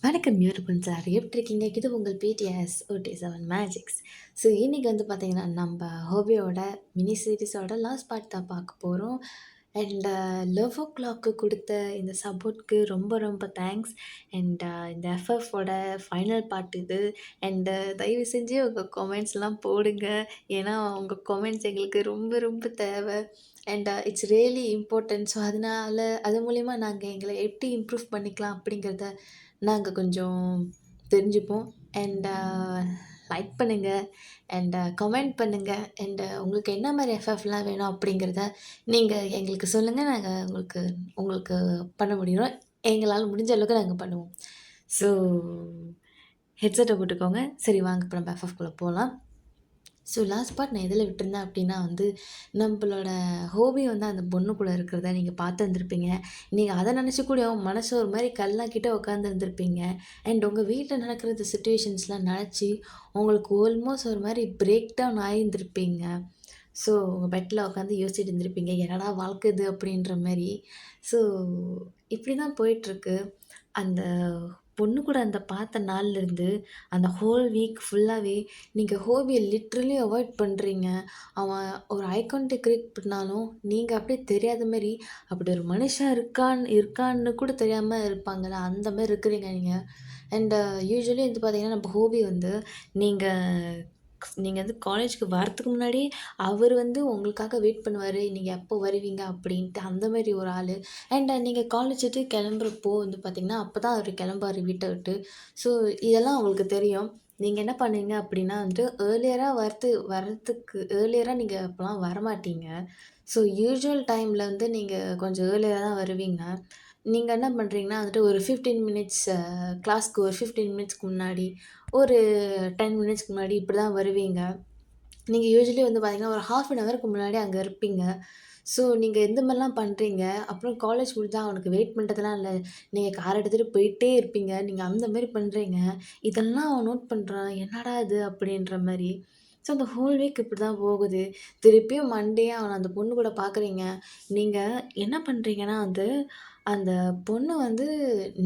வணக்கம் beautiful sir. எப்படி இருக்கீங்க? இது உங்கள் பிடிஎஸ் OT7 மேஜிக்ஸ். ஸோ இன்னைக்கு வந்து பார்த்தீங்கன்னா, நம்ம ஹோபியோட மினி சீரிஸோட லாஸ்ட் பார்ட் தான் பார்க்க போறோம். அண்ட் லவ் ஓ கிளாக்கு குடுத்த இந்த சப்போர்ட்க்கு ரொம்ப ரொம்ப தேங்க்ஸ். அண்ட் இந்த எஃப்எஃப்போட ஃபைனல் பார்ட் இது. அண்ட் தயவு செஞ்சு உங்க கமெண்ட்ஸ்லாம் போடுங்க. ஏன்னா, உங்க கமெண்ட்ஸ் எங்களுக்கு ரொம்ப ரொம்ப தேவை. And it's really important. So அதனால அது மூலியமா நாங்க எங்கள எப்படி இம்ப்ரூவ் பண்ணிக்கலாம் அப்படிங்கிறத நாங்க கொஞ்சம் தெரிஞ்சுப்போம். அண்ட் லைக் பண்ணுங்க. அண்ட் கமெண்ட் பண்ணுங்க. அண்ட் உங்களுக்கு என்ன மாரி எஃப்எஃப்லாம் வேணும் அப்படிங்கிறத நீங்க எங்களுக்கு சொல்லுங்க. நாங்க உங்களுக்கு உங்களுக்கு பண்ண முடியும். எங்களால முடிஞ்ச அளவுக்கு நாங்க பண்ணுவோம். ஸோ ஹெட்செட்ட போட்டுக்கோங்க. சரி வாங்க இப்ப நம்ம எஃப்எஃப்குள்ள போலாம். ஸோ லாஸ்ட் பார்ட் நான் எதில விட்டுருந்தேன் அப்படின்னா வந்து, நம்பளோட ஹோபி வந்து அந்த பொண்ணு கூட இருக்கிறத நீங்க பார்த்துருந்துருப்பீங்க. நீங்க அத நினச்சு கூட மனசு ஒரு மாரி கல்லாக்கிட்டு உட்காந்துருந்துருப்பீங்க. அண்ட் உங்க வீட்ல நடக்கிற இந்த சிச்சுவேஷன்ஸ்லாம் நெனச்சு, உங்களுக்கு ஆல்மோஸ்ட் ஒரு மாரி பிரேக் டவுன் ஆயிருந்திருப்பீங்க. ஸோ உங்க பெட்ல உட்காந்து யோசிச்சுட்டு இருந்திருப்பீங்க. என்னடா வாழ்க்கை இது அப்படின்ற மாரி. ஸோ இப்படி தான் போயிட்டுருக்கு. அந்த பொண்ணு கூட அந்த பார்த்த நாள்லேருந்து, அந்த ஹோல் வீக் ஃபுல்லாவே நீங்க ஹோபிய லிட்ரலி அவாய்ட் பண்றீங்க. அவன் ஒரு ஐ கான்டாக்ட் கிரியேட் பண்ணாலும், நீங்க அப்படியே தெரியாத மாரி, அப்படி ஒரு மனுஷன் இருக்கான்னு கூட தெரியாம இருப்பாங்கல்ல, அந்த மாரி இருக்கிறீங்க நீங்க. அண்ட் யூசுவலி வந்து பார்த்தீங்கன்னா, நம்ம ஹோபி வந்து நீங்க நீங்க வந்து காலேஜ்க்கு வரத்துக்கு முன்னாடியே அவரு வந்து உங்களுக்காக வெயிட் பண்ணுவாரு. நீங்க எப்போ வருவீங்க அப்படின்ட்டு, அந்த மாரி ஒரு ஆளு. அண்ட் நீங்க காலேஜ் விட்டு கிளம்புறப்போ வந்து பார்த்தீங்கன்னா, அப்பதான் அவரு கிளம்புவாரு வீட்ட விட்டு. ஸோ இதெல்லாம் அவங்களுக்கு தெரியும். நீங்க என்ன பண்ணுவீங்க அப்படின்னா வந்துட்டு, ஏர்லியரா நீங்க அப்பலாம் வரமாட்டீங்க. ஸோ யூசுவல் டைம்ல வந்து நீங்க கொஞ்சம் ஏர்லியரா தான் வருவீங்க. நீங்க என்ன பண்றீங்கன்னா வந்துட்டு ஒரு 15 மினிட்ஸ் கிளாஸ்க்கு ஒரு 15 மினிட்ஸ்க்கு முன்னாடி, ஒரு 10 மினிட்ஸ்க்கு முன்னாடி இப்படி தான் வருவீங்க. நீங்க யூசுவலி வந்து பார்த்தீங்கன்னா, ஒரு 1/2 அன் ஹவருக்கு முன்னாடி அங்க இருப்பீங்க. ஸோ நீங்க எந்த மாரிலாம் பண்றீங்க, அப்புறம் காலேஜ் முடிஞ்சா அவனுக்கு வெயிட் பண்றதுலாம் இல்ல. நீங்க கார் எடுத்துட்டு போயிட்டே இருப்பீங்க. நீங்க அந்த மாரி பண்றீங்க. இதெல்லாம் அவன் நோட் பண்றான். என்னடா இது அப்படின்ற மாரி. ஸோ அந்த ஹோல் வீக் இப்படி தான் போகுது. திருப்பியும் மண்டே அவன அந்த பொண்ணு கூட பார்க்குறீங்க. நீங்க என்ன பண்றீங்கன்னா வந்து, அந்த பொண்ணு வந்து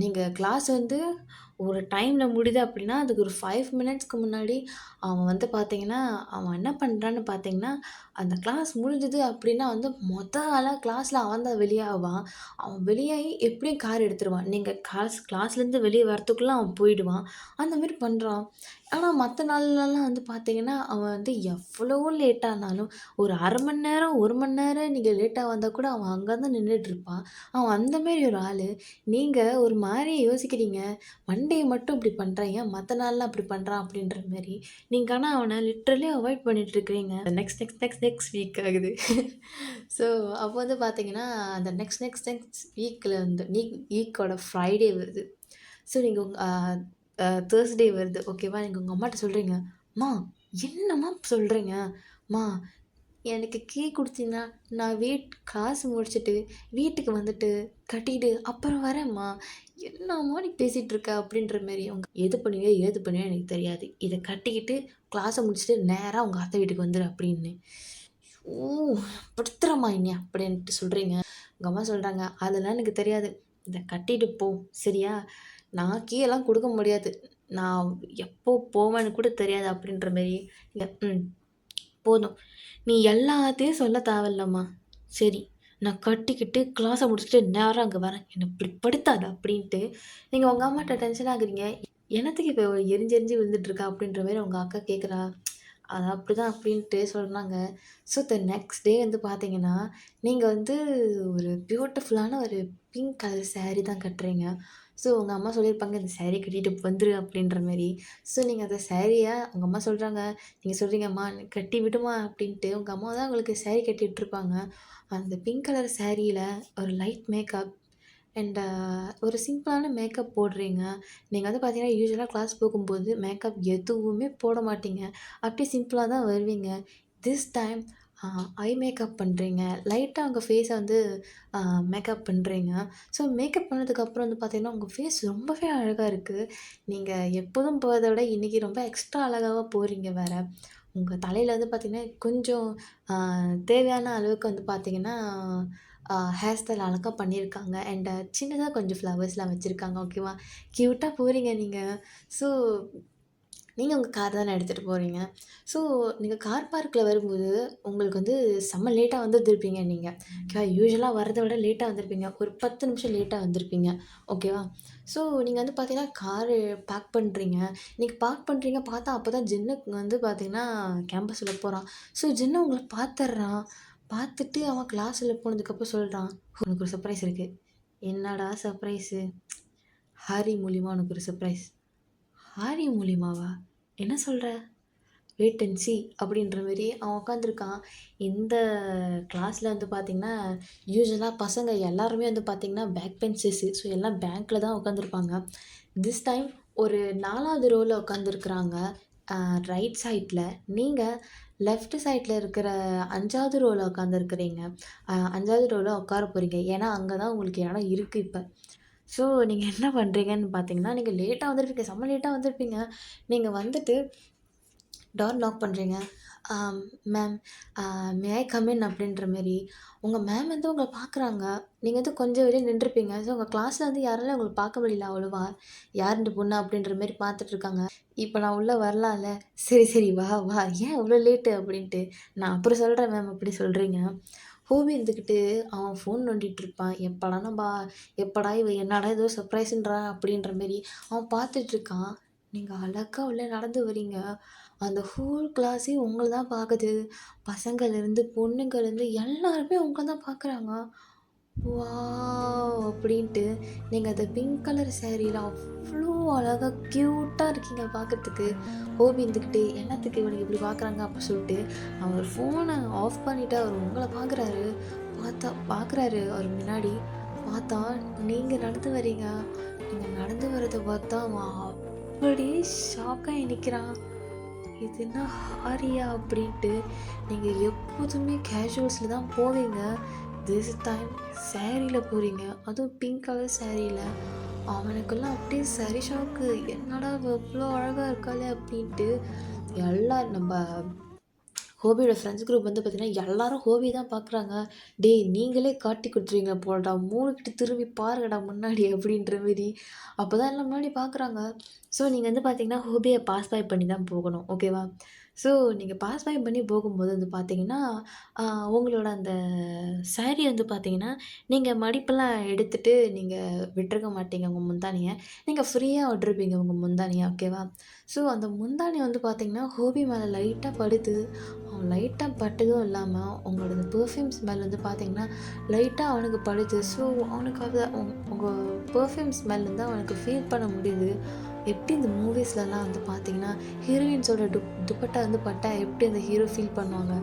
நீங்க கிளாஸ் வந்து ஒரு டைம்ல முடியுது அப்படின்னா, அதுக்கு ஒரு 5 மினிட்ஸ்க்கு முன்னாடி அவன் வந்து பார்த்தீங்கன்னா, அவன் என்ன பண்றான்னு பார்த்தீங்கன்னா, அந்த கிளாஸ் முடிஞ்சுது அப்படின்னா வந்து ஆளா கிளாஸ்ல அவன் தான் வெளியாவான். அவன் வெளியாகி எப்படியும் கார் எடுத்துருவான். நீங்க கிளாஸ்லேருந்து வெளிய வரத்துக்குள்ள அவன் போயிடுவான். அந்த மாரி பண்றான். ஆனா மத்த நாள்லலாம் வந்து பார்த்தீங்கன்னா, அவன் வந்து எவ்வளவோ லேட் ஆனாலும், ஒரு 1/2 மணி நேரம், 1 மணி நேரம் நீங்க லேட்டா வந்தா கூட அவன் அங்க தான் நின்னுட்டுருப்பான். அவன் அந்த மாரி ஒரு ஆளு. நீங்க ஒரு மாரி யோசிக்கிறீங்க. மண்டே மட்டும் இப்படி பண்றான், ஏன் மத்த நாள்லாம் இப்படி பண்றான் அப்படின்ற மாரி. நீங்க ஆனா அவன லிட்டரலி அவாய்ட் பண்ணிட்டு இருக்கிறீங்க. நெக்ஸ்ட் வீக் ஆகுது. ஸோ அப்போ வந்து பார்த்தீங்கன்னா, அந்த நெக்ஸ்ட் வீக்ல வந்து வீக்கோட ஃப்ரைடே வருது. ஸோ நீங்க உங்க தேர்ஸ்டே வருது. ஓகேவா? நீங்க உங்க அம்மாட்ட சொல்றீங்க, "அம்மா என்னம்மா சொல்றீங்க? அம்மா எனக்கு கீ குடுத்தீங்கன்னா, நான் கிளாஸ் முடிச்சுட்டு, வீட்டுக்கு வந்துட்டு, கட்டிட்டு அப்புறம் வரேன்ம்மா. என்னம்மா நீ பேசிட்டு இருக்க?" அப்படின்ற மாரி. அவங்க எது பண்ணுவியோ, ஏது பண்ணுவியோ எனக்கு தெரியாது. இத கட்டிக்கிட்டு, கிளாஸ முடிச்சுட்டு நேரா உங்க அத்தை வீட்டுக்கு வந்துரு அப்படின்னு. "ஓ! படுத்துறம்மா என்னைய" அப்படின்ட்டு சொல்றீங்க. உங்க அம்மா சொல்றாங்க, "அதெல்லாம் எனக்கு தெரியாது. இத கட்டிட்டு போ. சரியா? நான் கீயெல்லாம் குடுக்க முடியாது. நான் எப்போ போவேன்னு கூட தெரியாது." அப்படின்ற மாரி. ம். போதும். நீ எல்லாத்தையும் சொல்ல தேவையில்லம்மா. சரி, நான் கட்டிக்கிட்டு கிளாஸ முடிச்சுட்டு நேரா அங்க வரேன். என்ன இப்படி படுத்தாத அப்படின்ட்டு, நீங்க உங்க அம்மாட்ட டென்ஷன் ஆகுறீங்க. என்னத்துக்கு இப்ப எரிஞ்சு எரிஞ்சு விழுந்துட்டு இருக்கா? அப்படின்ற மாரி உங்க அக்கா கேட்குறா. அது அப்படிதான் அப்படின்ட்டு சொன்னாங்க. ஸோ நெக்ஸ்ட் டே வந்து பார்த்தீங்கன்னா, நீங்க வந்து ஒரு பியூட்டிஃபுல்லான ஒரு பிங்க் கலர் சாரி தான் கட்டுறீங்க. ஸோ உங்க அம்மா சொல்லியிருப்பாங்க, "இந்த சாரி கட்டிட்டு வந்துரு" அப்படின்ற மாரி. ஸோ நீங்க அந்த சாரிய உங்க அம்மா சொல்றாங்க, நீங்க சொல்றீங்க, "அம்மா கட்டி விடுமா" அப்படின்ட்டு. உங்க அம்மா தான் உங்களுக்கு சாரி கட்டி விட்டுருப்பாங்க. அந்த பிங்க் கலர் சாரியில ஒரு லைட் மேக்கப் அண்ட் ஒரு சிம்பிளான மேக்கப் போடுறீங்க. நீங்க வந்து பார்த்தீங்கன்னா, யூசுவலா கிளாஸ் போகும்போது மேக்கப் எதுவுமே போட மாட்டீங்க. அப்படியே சிம்பிளா தான் வருவீங்க. This time a eye makeup பண்றீங்க. லைட்டா உங்க ஃபேஸ வந்து அ மேக்கப் பண்றீங்க. ஸோ மேக்கப் பண்ணதுக்கப்புறம் வந்து பார்த்தீங்கன்னா, உங்க ஃபேஸ் ரொம்பவே அழகா இருக்கு. நீங்க எப்போதும் போறத விட இன்னைக்கு ரொம்ப எக்ஸ்ட்ரா அழகாவா போறீங்க வேற. உங்க தலையில வந்து பார்த்தீங்கன்னா, கொஞ்சம் அ தேவையான அளவுக்கு வந்து பார்த்தீங்கன்னா, ஹேர் ஸ்டைல் அழகா பண்ணியிருக்காங்க. அண்ட் சின்னதா கொஞ்சம் ஃப்ளவர்ஸ்லாம் வச்சிருக்காங்க. ஓகேவா? கியூட்டா போறீங்க நீங்க. ஸோ நீங்க உங்க கார் தானே எடுத்துட்டு போறீங்க. ஸோ நீங்க கார் பார்க்ல வரும்போது, உங்களுக்கு வந்து செம்ம லேட்டா வந்திருந்திருப்பீங்க நீங்க. ஓகேவா? யூசுவலா வரத விட லேட்டா வந்திருப்பீங்க. ஒரு 10 நிமிஷம் லேட்டா வந்திருப்பீங்க. ஓகேவா? ஸோ நீங்க வந்து பார்த்தீங்கன்னா, காரு பார்க் பண்றீங்க. நீங்க பார்க் பண்றீங்க பார்த்தா, அப்பதான் ஜின்னுக்கு வந்து பார்த்தீங்கன்னா, கேம்பஸ் உள்ள போறான். ஸோ ஜின்னு உங்கள பார்த்துடுறான். பார்த்துட்டு அவன் கிளாஸ் உள்ள போனதுக்கப்புறம் சொல்றான், "உனக்கு ஒரு சர்ப்ரைஸ் இருக்கு." என்னடா சர்ப்ரைஸு? ஹாரி மூலியமா உனக்கு ஒரு சர்ப்ரைஸ். ஹாரி மூலியமாவா? என்ன சொல்ற? வெயிட் அண்ட் சி அப்படின்ற மாரி அவன் உட்காந்துருக்கான். இந்த கிளாஸ்ல வந்து பார்த்தீங்கன்னா, யூசுவலா பசங்க எல்லாருமே வந்து பார்த்தீங்கன்னா, பேக் பெஞ்சர்ஸு. ஸோ எல்லாம் பேக்ல தான் உட்காந்துருப்பாங்க. திஸ் டைம் ஒரு 4வது ரோல உட்காந்துருக்குறாங்க. ரைட் சைட்ல. நீங்க லெஃப்ட் சைட்ல இருக்கிற 5வது ரோல உட்காந்துருக்கிறீங்க. 5வது ரோல உட்கார போறீங்க. ஏன்னா, அங்க தான் உங்களுக்கு இடம் இருக்கு இப்ப. ஸோ நீங்க என்ன பண்றீங்கன்னு பார்த்தீங்கன்னா, நீங்க லேட்டா வந்திருப்பீங்க. செம்ம லேட்டா வந்திருப்பீங்க. நீங்க வந்துட்டு டோர் நாக் பண்ணுறீங்க. ஆம் ma'am May I come in அப்படின்ற மாரி. உங்க மேம் வந்து உங்கள பார்க்குறாங்க. நீங்க வந்து கொஞ்சம் வெளிய நின்றுருப்பீங்க. ஸோ உங்க கிளாஸ்ல வந்து யாராலும் உங்கள பார்க்க முடியல அவ்வளவா. யார் இந்த பொண்ணு அப்படின்ற மாரி பார்த்துட்ருக்காங்க. இப்ப நான் உள்ள வரலாம்ல. சரி, சரி வா, வா. ஏன் இவ்வளோ லேட்டு அப்படின்ட்டு. நான் அப்புறம் சொல்றேன் மேம் அப்படி சொல்றீங்க. ஹோபி இருந்துக்கிட்டு அவன் ஃபோன் நோண்டிட்டு இருப்பான். எப்படா இவ என்னடா ஏதோ சர்ப்ரைஸ்ன்றா அப்படின்ற மாரி அவன் பார்த்துட்ருக்கான். நீங்க அழகா உள்ள நடந்து வரீங்க. அந்த ஹோல் கிளாஸே உங்கள தான் பாக்குது. பசங்கள்லேருந்து, பொண்ணுங்கள்லேருந்து எல்லாருமே உங்கள தான் பாக்குறாங்க. வாவ்! அப்படின்ட்டு நீங்க அந்த பிங்க் கலர் சாரீல அவ்ளோ அழகா கியூட்டா இருக்கீங்க பாக்கறதுக்கு. ஹோபி இருந்துக்கிட்டு, "என்னத்துக்கு இவனுங்க இப்படி பாக்குறாங்க?" அப்படி சொல்லிட்டு அவர் ஃபோன ஆஃப் பண்ணிட்டு அவர் உங்கள பாக்குறாரு. பாக்குறாரு அவர் முன்னாடி. பார்த்தா நீங்க நடந்து வரீங்க. நீங்க நடந்து வரத பார்த்தா அவன் அப்படியே ஷாக் ஆயி நிக்கிறான். இது என்ன ஹாரியா அப்படின்ட்டு. நீங்க எப்போதுமே கேஷுவல்ஸ்ல தான் போவீங்க. திஸ் டைம் சாரீல போறீங்க. அதுவும் பிங்க் கலர் சாரீல. அவனுக்கெல்லாம் அப்படியே சரி ஷாக்கு. என்னடா இவ இவ்ளோ அழகா இருக்காளே அப்படின்ட்டு. நம்ம ஹோபியோட ஃப்ரெண்ட்ஸ் குரூப் வந்து பார்த்தீங்கன்னா, எல்லாரும் ஹோபி தான் பார்க்குறாங்க. "டேய் நீங்களே காட்டி குடுத்துருவீங்க போலடா, மூடிக்கிட்டு திரும்பி பாருங்கடா முன்னாடி" அப்படின்ற மாரி. அப்பதான் எல்லாம் முன்னாடி பார்க்குறாங்க. ஸோ நீங்க வந்து பார்த்தீங்கன்னா, ஹோபிய பாஸ் பை பண்ணி தான் போகணும். ஓகேவா? ஸோ நீங்க பாஸ் பை பண்ணி போகும்போது வந்து பார்த்தீங்கன்னா, அ உங்களோட அந்த சாரி வந்து பார்த்தீங்கன்னா, நீங்க மடிப்பெல்லாம் எடுத்துட்டு நீங்க விட்டுருக்க மாட்டீங்க உங்க முந்தானிய. நீங்க ஃப்ரீயா விட்டுருப்பீங்க உங்க முந்தானிய. ஓகேவா? ஸோ அந்த முந்தானி வந்து பார்த்தீங்கன்னா, ஹோபி மேல லைட்டா படுது. அவன் லைட்டா பட்டதும் இல்லாம, உங்களோட இந்த பெர்ஃப்யூம் ஸ்மெல் வந்து பார்த்தீங்கன்னா, லைட்டா அவனுக்கு படுது. ஸோ, அவனுக்கு அத உங்க பெர்ஃப்யூம் ஸ்மெல் வந்து அவனுக்கு ஃபீல் பண்ண முடியுது. எப்படி இந்த மூவிஸ்லலாம் வந்து பார்த்தீங்கன்னா, ஹீரோயின்ஸோட துப்பட்டா வந்து பட்டா எப்படி அந்த ஹீரோ ஃபீல் பண்ணுவாங்க?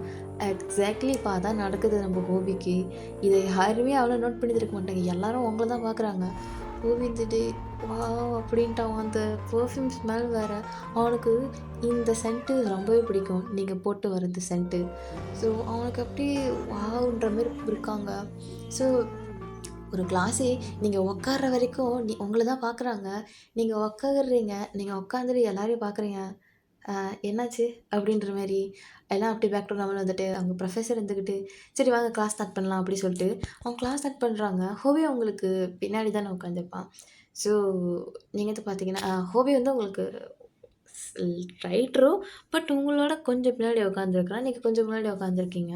எக்ஸாக்ட்லி இப்ப அதான் நடக்குது நம்ம ஹோபிக்கு. இத யாருமே அவ்வளோ நோட் பண்ணியிருக்க மாட்டாங்க. எல்லாரும் உங்கள தான் பார்க்குறாங்க. ஹோபி இருந்துட்டு, வாவ்! அப்படின்ட்டு அவன் அந்த பெர்ஃப்யூம் ஸ்மெல் வேற. அவனுக்கு இந்த சென்ட்டு ரொம்பவே பிடிக்கும். நீங்க போட்டு வர்றது சென்ட்டு. ஸோ, அவனுக்கு அப்படியே வாவ்ன்ற மாரி இருக்காங்க. ஸோ, ஒரு கிளாஸே நீங்க உட்கார்ற வரைக்கும் உங்கள தான் பார்க்குறாங்க. நீங்க உட்கார்றீங்க. நீங்க உட்காந்துட்டு எல்லாரையும் பார்க்குறீங்க. என்னாச்சு? அப்படின்ற மாரி. எல்லாம் அப்படியே பேக் டு நார்மல் வந்துட்டு, அவங்க ப்ரொஃபசர் இருந்துக்கிட்டு, "சரி வாங்க கிளாஸ் ஸ்டார்ட் பண்ணலாம்" அப்படி சொல்லிட்டு, அவங்க கிளாஸ் ஸ்டார்ட் பண்றாங்க. ஹோவி அவங்களுக்கு பின்னாடி தானே உட்காந்துருப்பான். ஸோ, நீங்க வந்து பார்த்தீங்கன்னா, ஹோவி வந்து உங்களுக்கு ரைட் ரோ. பட் உங்களோட கொஞ்சம் பின்னாடி உட்காந்துருக்கிறான். நீங்க கொஞ்சம் முன்னாடி உட்காந்துருக்கீங்க.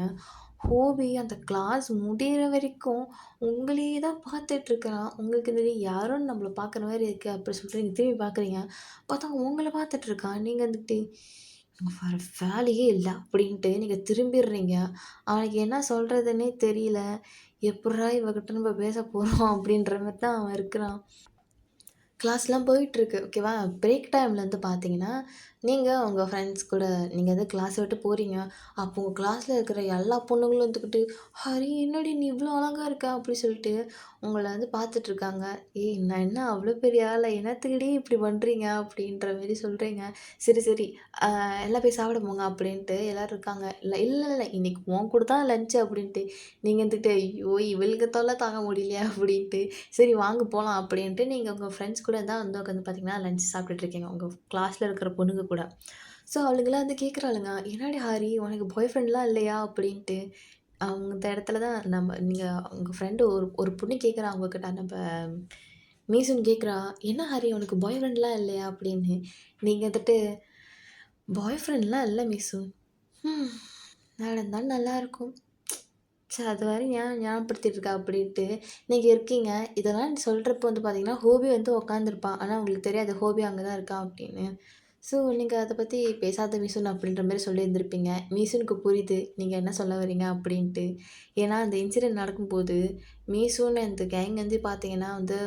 ஹோபி அந்த கிளாஸ் முடியிற வரைக்கும் உங்களையே தான் பார்த்துட்ருக்கிறான். உங்களுக்கு இந்த யாரோன்னு நம்மள பார்க்குற மாரி இருக்கு அப்படி சொல்லிட்டு நீங்க திரும்பி பார்க்குறீங்க. பார்த்தா உங்கள பார்த்துட்ருக்கான். நீங்க வந்துட்டு வேற வேலையே இல்ல அப்படின்ட்டு நீங்க திரும்பிர்றீங்க. அவனுக்கு என்ன சொல்றதுன்னே தெரியல. எப்புட்றா இவகிட்ட நம்ம பேச போறோம் அப்படின்ற மாரி தான் அவன் இருக்கிறான். கிளாஸ்லாம் போயிட்டுருக்கு. ஓகேவா? பிரேக் டைம்ல வந்து பார்த்தீங்கன்னா, நீங்க உங்க ஃப்ரெண்ட்ஸ் கூட நீங்க வந்து கிளாஸ விட்டு போறீங்க. அப்போ உங்க கிளாஸ்ல இருக்கிற எல்லா பொண்ணுங்களும் வந்துக்கிட்டு, "ஹரி என்னடி நீ இவ்ளோ அழகா இருக்க?" அப்படி சொல்லிட்டு உங்கள வந்து பார்த்துட்ருக்காங்க. "ஏய் நான் என்ன அவ்ளோ பெரிய ஆளா? என்னத்துக்குடி இப்படி பண்றீங்க?" அப்படின்ற மாரி சொல்றீங்க. "சரி, சரி எல்லாம் போய் சாப்பிட போங்க" அப்படின்ட்டு எல்லாரும் இருக்காங்க. "இல்ல, இல்ல, இல்ல இன்னைக்கு உன் கூட தான் லஞ்ச்" அப்படின்ட்டு. நீங்க வந்துட்டு, "ஐயோ! இவளுக தொல்ல தாங்க முடியலையே" அப்படின்ட்டு சரி வாங்க போலாம் அப்படின்ட்டு நீங்க உங்க ஃப்ரெண்ட்ஸ் கூட தான் வந்து உட்காந்து பார்த்தீங்கன்னா, லஞ்ச் சாப்பிட்டுட்டு இருக்கீங்க. உங்க கிளாஸ்ல இருக்கிற பொண்ணுங்க கூட. ஸோ அவளுங்கலாம் வந்து கேட்குறாளுங்க, "என்னடி ஹாரி உனக்கு பாய் ஃப்ரெண்ட்லாம் இல்லையா?" அப்படின்ட்டு. அவங்க இந்த இடத்துல தான் நீங்கள் உங்கள் ஃப்ரெண்டு ஒரு ஒரு பொண்ணு கேட்குறா அவங்கக்கிட்ட நம்ம மீசுன்னு கேட்குறா, "என்ன ஹரி உனக்கு பாய் ஃப்ரெண்ட்லாம் இல்லையா?" அப்படின்னு. நீங்கள் வந்துட்டு, "பாய் ஃப்ரெண்ட்லாம் இல்ல மீசு." ம். நடந்தா நல்லாயிருக்கும். அது வேற ஏன் ஞாபகப்படுத்திட்டு இருக்கா அப்படின்ட்டு நீங்க இருக்கீங்க. இதெல்லாம் சொல்றப்போ வந்து பார்த்தீங்கன்னா, ஹோபி வந்து உட்காந்துருப்பான். ஆனா உங்களுக்கு தெரியாது ஹோபி அங்க தான் இருக்கான் அப்படின்னு. ஸோ நீங்க அத பத்தி பேசாத மிசுன் அப்படின்ற மாரி சொல்லியிருந்திருப்பீங்க. மீசுனுக்கு புரியுது நீங்க என்ன சொல்ல வரீங்க அப்படின்ட்டு. ஏன்னா அந்த இன்சிடென்ட் நடக்கும்போது, மீசுன்னு அந்த கேங் வந்து பார்த்தீங்கன்னா வந்து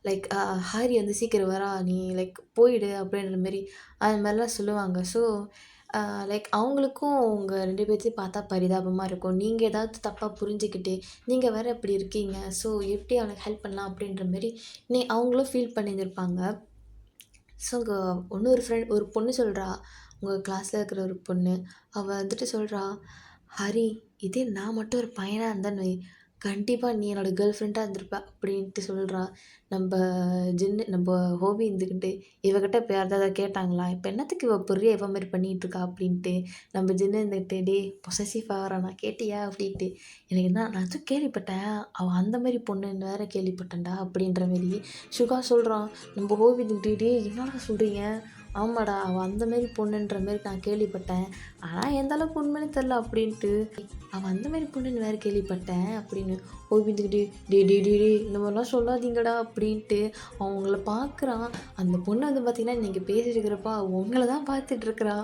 லைக் "ஹாரி வந்து சீக்கிரம் வரா, நீ லைக் போயிடு" அப்படின்ற மாரி அது மாரிலாம் சொல்லுவாங்க. ஸோ லைக் அவங்களுக்கும் உங்க 2 பேத்தையும் பார்த்தா பரிதாபமா இருக்கும். நீங்க ஏதாவது தப்பா புரிஞ்சுக்கிட்டு, நீங்க வேற இப்படி இருக்கீங்க. ஸோ எப்படி அவனுக்கு ஹெல்ப் பண்ணலாம் அப்படின்ற மாரி அவங்களும் ஃபீல் பண்ணியிருந்திருப்பாங்க. ஸோ உங்க இன்னொரு ஒரு பொண்ணு சொல்றா, உங்க கிளாஸ்ல இருக்கிற ஒரு பொண்ணு. அவ வந்துட்டு சொல்றா, "ஹரி, இதே நான் மட்டும் ஒரு பையனா இருந்தேன்னு வை, கண்டிப்பா நீ என்னோட கேர்ள் ஃப்ரெண்டா இருந்திருப்ப." அப்படின்ட்டு சொல்றா. நம்ப நம்ப ஹோபி இருந்துக்கிட்டு, இவகிட்ட இப்ப யாராவது எதாவது கேட்டாங்களா? "இப்ப என்னத்துக்கு இவ புர்றிய இவ மாரி பண்ணிட்டு இருக்கா?" அப்படின்ட்டு. நம்ம ஜின்னு இருந்துக்கிட்டு, "டேய் பொசசிவ் ஆகுறானா கேட்டியா?" அப்படின்ட்டு. "எனக்கு என்ன நான் ஏதோ கேள்விப்பட்டேன். அவ அந்த மாரி பொண்ணுன்னு வேற கேள்விப்பட்டேன்டா." அப்படின்ற மாரி. சுகா சொல்றான். நம்ம ஹோவி இருந்துக்கிட்டு, "டேய் என்னடா சொல்றீங்க?" "ஆமாடா, அவ அந்த மாரி பொண்ணுன்ற மாரி நான் கேள்விப்பட்டேன். ஆனா எந்த அளவுக்கு உண்மைன்னு தெரியல." அப்படின்ட்டு. "அவ அந்த மாரி பொண்ணுன்னு வேற கேள்விப்பட்டேன்." அப்படின்னு. ஹோவி இருந்துக்கிட்டு, "டேய் டேய் டேய் டேய் இந்த மாரிலாம் சொல்லாதீங்கடா." அப்படின்ட்டு அவங்கள பார்க்குறான். அந்த பொண்ணு வந்து பார்த்தீங்கன்னா, நீங்க பேசிட்டு இருக்கிறப்ப அவ உங்கள தான் பார்த்துட்டு இருக்கிறா.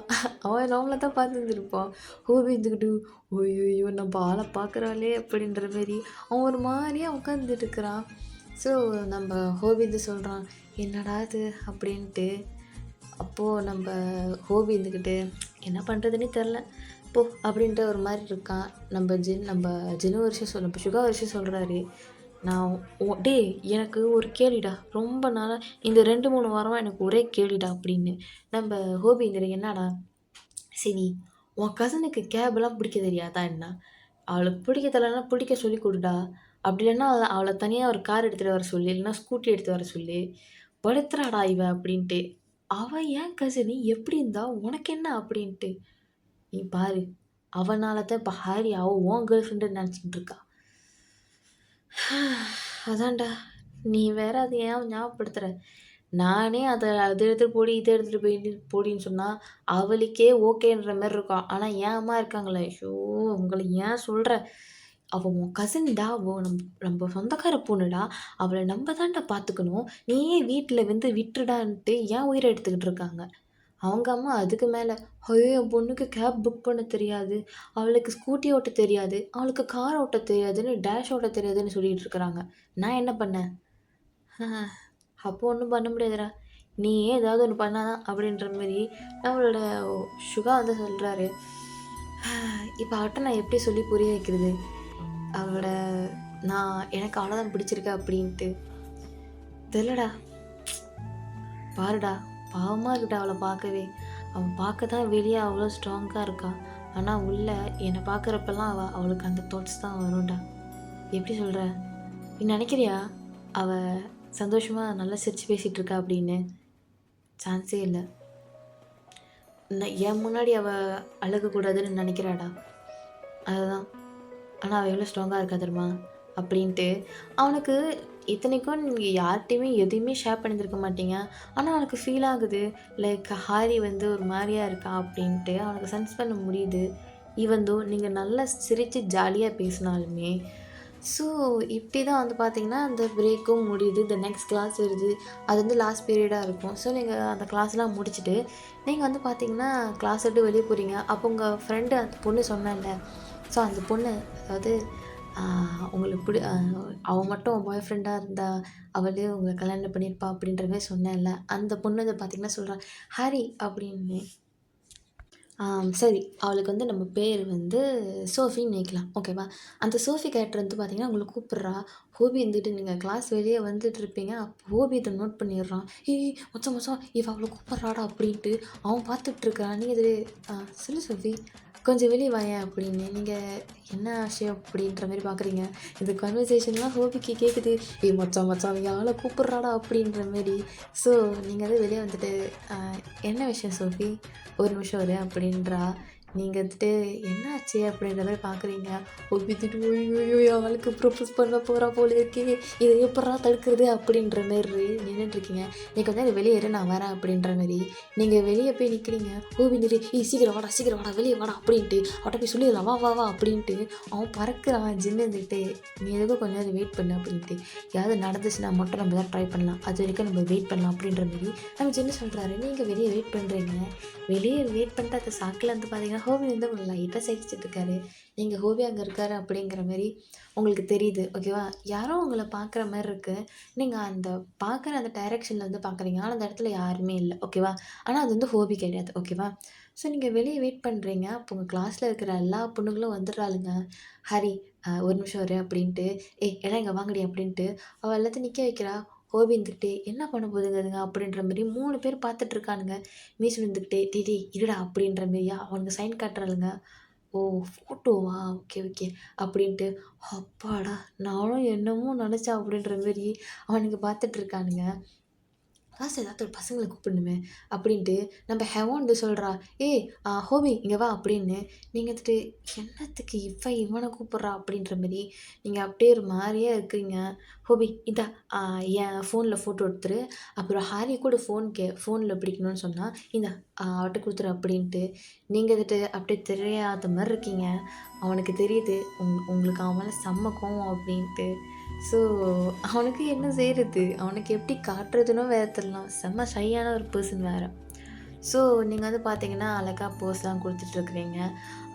அவன் நம்மள தான் பார்த்துருந்துருப்பான். ஹோவி இருந்துக்கிட்டு, "ஐய்யய்யோ! நம்ப ஆள பார்க்குறாளே!" அப்படின்ற மாரி அவன் ஒரு மாரியா உட்காந்துட்டு இருக்கிறான். ஸோ நம்ப ஹோவி வந்து சொல்றான், "என்னடா இது?" அப்படின்ட்டு. அப்போ நம்ப ஹோவி இருந்துக்கிட்டு, "என்ன பண்ணுறதுன்னே தெரில. போ" அப்படின்ட்டு ஒரு மாரி இருக்கான். நம்ப ஜினு ஒரு விஷயம் நம்ம சுகா ஒரு விஷயம் சொல்றாரு. நான் "டேய் எனக்கு ஒரு கேள்விடா. ரொம்ப நாளா இந்த 2, 3 வாரமா எனக்கு ஒரே கேள்விடா" அப்படின்னு. நம்ப ஹோபிங்கிற "என்னடா?" "சரி, உன் கசினுக்கு கேப்லாம் பிடிக்க தெரியாதா என்ன? அவளுக்கு பிடிக்க தெரியலனா பிடிக்க சொல்லிக் குடுடா. அப்படி இல்லன்னா அவள தனியா ஒரு கார் எடுத்துட்டு வர சொல்லு. இல்லன்னா ஸ்கூட்டி எடுத்துட்டு வர சொல்லு. படுத்துறாடா இவ" அப்படின்ட்டு. "அவ என் கசினு எப்படி இருந்தா உனக்கு என்ன?" அப்படின்ட்டு. "நீ பாரு, அவனால தான் இப்ப ஹாரி அவ உன் கேர்ள் ஃப்ரெண்டுன்னு நெனச்சுக்கிட்டு இருக்கா." அதான்டா. நீ வேற அத ஏன் ஞாபகப்படுத்துற? நானே அத எடுத்துட்டு போடி, இத எடுத்துட்டு போடின்னு சொன்னா, அவளுக்கே ஓகேன்ற மாரி இருக்கும். ஆனா என் அம்மா இருக்காங்களே, ஐயோ! உங்கள ஏன் சொல்றேன்? அவ உன் கசின்டா. அவ நம்ப சொந்தக்கார பொண்ணுடா. அவள நம்ப தான்டா பாத்துக்கணும். நீ ஏன் வீட்ல வந்து விட்டுடான்ட்டு என் உயிர எடுத்துக்கிட்டு இருக்காங்க. அவங்க அம்மா அதுக்கு மேல, "ஐயோ! என் பொண்ணுக்கு கேப் புக் பண்ண தெரியாது. அவளுக்கு ஸ்கூட்டி ஓட்ட தெரியாது. அவளுக்கு கார் ஓட்ட தெரியாதுன்னு, டேஷ் ஓட்ட தெரியாதுன்னு" சொல்லிட்டு இருக்கிறாங்க. நான் என்ன பண்ணேன்? அப்போ ஒண்ணும் பண்ண முடியாதுடா. நீயே ஏதாவது ஒண்ணு பண்ணா தான் அப்படின்ற மாரி நம்மளோட சுகா வந்து சொல்றாரு. இப்ப அவட்ட நான் எப்படி சொல்லி புரிய வைக்கிறது? அவளோட எனக்கு அவள தான் பிடிச்சிருக்கு அப்படின்ட்டு. தெரியலடா. பாருடா, பாவமா இருக்குடா அவள பார்க்கவே. அவ பார்க்க தான் வெளிய அவ்வளோ ஸ்ட்ராங்கா இருக்கா. ஆனா உள்ள என்ன பார்க்குறப்பலாம் அவளுக்கு அந்த தாட்ஸ் தான் வரும்டா. எப்படி சொல்ற? நீ நினைக்கிறியா? அவ சந்தோஷமா நல்லா சிரிச்சு பேசிட்டு இருக்கா அப்படின்னு? சான்ஸே இல்ல. என் முன்னாடி அவ அழுகக்கூடாதுன்னு நினைக்கிறாடா. அதுதான். ஆனா அவ எவ்வளோ ஸ்ட்ராங்கா இருக்கா தெரியுமா? அப்படின்ட்டு அவனுக்கு இத்தனைக்கும் நீங்க யார்ட்டயுமே எதையுமே ஷேர் பண்ணியிருந்திருக்க மாட்டீங்க. ஆனா அவனுக்கு ஃபீல் ஆகுது. லைக் ஹாரி வந்து ஒரு மாரியா இருக்கான் அப்படின்ட்டு அவனுக்கு சென்ஸ் பண்ண முடியுது. ஈவன் தோ நீங்க நல்லா சிரிச்சு ஜாலியா பேசினாலுமே. ஸோ இப்படி தான் வந்து பார்த்தீங்கன்னா, அந்த பிரேக்கும் முடியுது. நெக்ஸ்ட் கிளாஸ் வருது. அது வந்து லாஸ்ட் பீரியடா இருக்கும். ஸோ நீங்க அந்த கிளாஸ்லாம் முடிச்சுட்டு, நீங்க வந்து பார்த்தீங்கன்னா, கிளாஸ் விட்டு வெளிய போறீங்க. அப்போ உங்க ஃப்ரெண்டு அந்த பொண்ணு சொன்னேன்ல. ஸோ அந்த பொண்ணு அதாவது ஆ உங்களுக்கு அவ மட்டும் பாய் ஃப்ரெண்டா இருந்தா, அவளே உங்கள கல்யாணம் பண்ணியிருப்பா அப்படின்ற மாரி சொன்னேன்ல. அந்த பொண்ணு வந்து பார்த்தீங்கன்னா சொல்றா, "ஹாரி" அப்படின்னு. சரி. அவளுக்கு வந்து நம்ம பேர் வந்து சோஃபின்னு வைக்கலாம். ஓகேவா? அந்த சோஃபி கேரக்டர் வந்து பார்த்தீங்கன்னா, உங்கள கூப்பிடுறா. ஹோபி இருந்துட்டு நீங்க கிளாஸ் வெளிய வந்துட்டுருப்பீங்க. அப்போ ஹோபி இத நோட் பண்ணிடுறான். "ஏய் மச்சான் மச்சான் இவ அவள கூப்பிடுறாடா" அப்படின்ட்டு அவன் பார்த்துட்டுருக்கான். நீங்க இது "சொல்லு சோஃபி, கொஞ்சம் வெளிய வாயேன்" அப்படின்னு. நீங்க "என்ன விஷயம்?" அப்படின்ற மாரி பார்க்குறீங்க. இந்த கன்வர்சேஷன்லாம் ஹோபிக்கு கேட்குது. "ஏய் மச்சான் மச்சான் அவ ஆள கூப்பிடுறாடா" அப்படின்ற மாரி. ஸோ நீங்க வந்து வெளிய வந்துட்டு, "அ என்ன விஷயம் சோஃபி? ஒரு நிமிஷம் இரு" அப்படின்றா. நீங்க வந்துட்டு என்னாச்சு அப்படின்ற மாரி பார்க்குறீங்க. ஒப்பித்துட்டு "ஐய்யய்யோ! என் ஆளுக்கு ப்ரொபோஸ் பண்ண போறா போல இருக்கே! இத எப்புட்றா தடுக்குறது?" அப்படின்ற மாரி நின்னுட்டுருக்கீங்க. "நீ கொஞ்ச நேரம் வெளிய இரு நான் வரேன்" அப்படின்ற மாரி. நீங்க வெளிய போய் நிக்கிறீங்க. "ஓ வந்துட்டு ஏய் சீக்கிரம் வாடா வெளிய வாடா" அப்படின்ட்டு அவன்ட்ட போய் சொல்லிடலாம். "வா வா வா" அப்படின்ட்டு அவன் பறக்குறான் ஜின்னு இருந்துகிட்டு. "நீ எதுக்கும் கொஞ்ச நேரம் வெயிட் பண்ணு" அப்படின்ட்டு. "ஏதாவது நடந்துச்சுன்னா மட்டும் நம்ம தான் ட்ரை பண்ணலாம். அது வரைக்கும் நம்ம வெயிட் பண்ணலாம்" அப்படின்ற மாரி நம்ம ஜின்னு சொல்றாரு. நீங்க வெளிய வெயிட் பண்றீங்க. வெளிய வெயிட் பண்ணிட்டு அந்த சாக்குல வந்து பார்த்தீங்கன்னா, ஹோமி வந்து உங்கள லைட்டா சிரிச்சுட்டு இருக்காரு. நீங்க ஹோவி அங்க இருக்காரு அப்படிங்கிற மாரி உங்களுக்கு தெரியுது. ஓகேவா? யாரோ உங்கள பார்க்குற மாரி இருக்கு. நீங்க அந்த பார்க்குற அந்த டைரக்ஷன்ல வந்து பார்க்குறீங்க. ஆனா, அந்த இடத்துல யாருமே இல்ல. ஓகேவா? ஆனா, அது வந்து ஹோவி கிடையாது. ஓகேவா? ஸோ, நீங்க வெளிய வெயிட் பண்றீங்க. அப்போ உங்க கிளாஸ்ல இருக்கிற எல்லா பொண்ணுங்களும் வந்துடுறாளுங்க. "ஹரி ஒரு நிமிஷம் இரு" அப்படின்ட்டு. "ஏய் எல்லாம் இங்க வாங்கடி" அப்படின்ட்டு அவ எல்லாத்தையும் நிக்க வைக்கிறா. ஹோவி இருந்துகிட்டு, "என்ன பண்ண போதுங்க அதுங்க?" அப்படின்ற மாரி 3 பேர் பார்த்துட்டு இருக்கானுங்க. மீஸ் இருந்துக்கிட்டே, "டேய் டேய் இருடா" அப்படின்ற மாரியா அவனுங்க சைன் காட்டுறாளுங்க. "ஓ! ஃபோட்டோவா? Okay, okay." அப்படின்ட்டு, அப்பாடா! நானும் என்னமோ நெனச்சேன் அப்படின்ற மாரி அவனுங்க பார்த்துட்டு இருக்கானுங்க. லாஸ்ட்ல ஏதாவது ஒரு பசங்கள கூப்பிடணுமே அப்படின்ட்டு நம்ம ஹெவான் வந்து சொல்றா, "ஏய் ஹோமி இங்க வா" அப்படின்னு. நீங்க வந்துட்டு என்னத்துக்கு இவன கூப்பிடுறா அப்படின்ற மாரி நீங்க அப்படியே ஒரு மாரியா இருக்கீங்க. "ஹோமி இந்தா அ என் ஃபோன்ல ஃபோட்டோ எடுத்துரு. அப்புறம் ஹாரி கூட ஃபோன்ல பிடிக்கணும்னு சொன்னா, இந்தா அவட்ட குடுத்துரு" அப்படின்ட்டு. நீங்க வந்துட்டு அப்படியே தெரியாத மாரி இருக்கீங்க. அவனுக்கு தெரியுது உங்களுக்கு அவன் மேல செம்ம கோவம் அப்படின்ட்டு. ஸோ, அவனுக்கு என்ன செய்றது? அவனுக்கு எப்படி காட்டுறதுன்னும் வேற தெரியல. செம்ம ஷையான ஒரு பெர்சன் வேற. ஸோ, நீங்க வந்து பார்த்தீங்கன்னா, அழகா போஸ்லாம் குடுத்துட்ருக்கிறீங்க.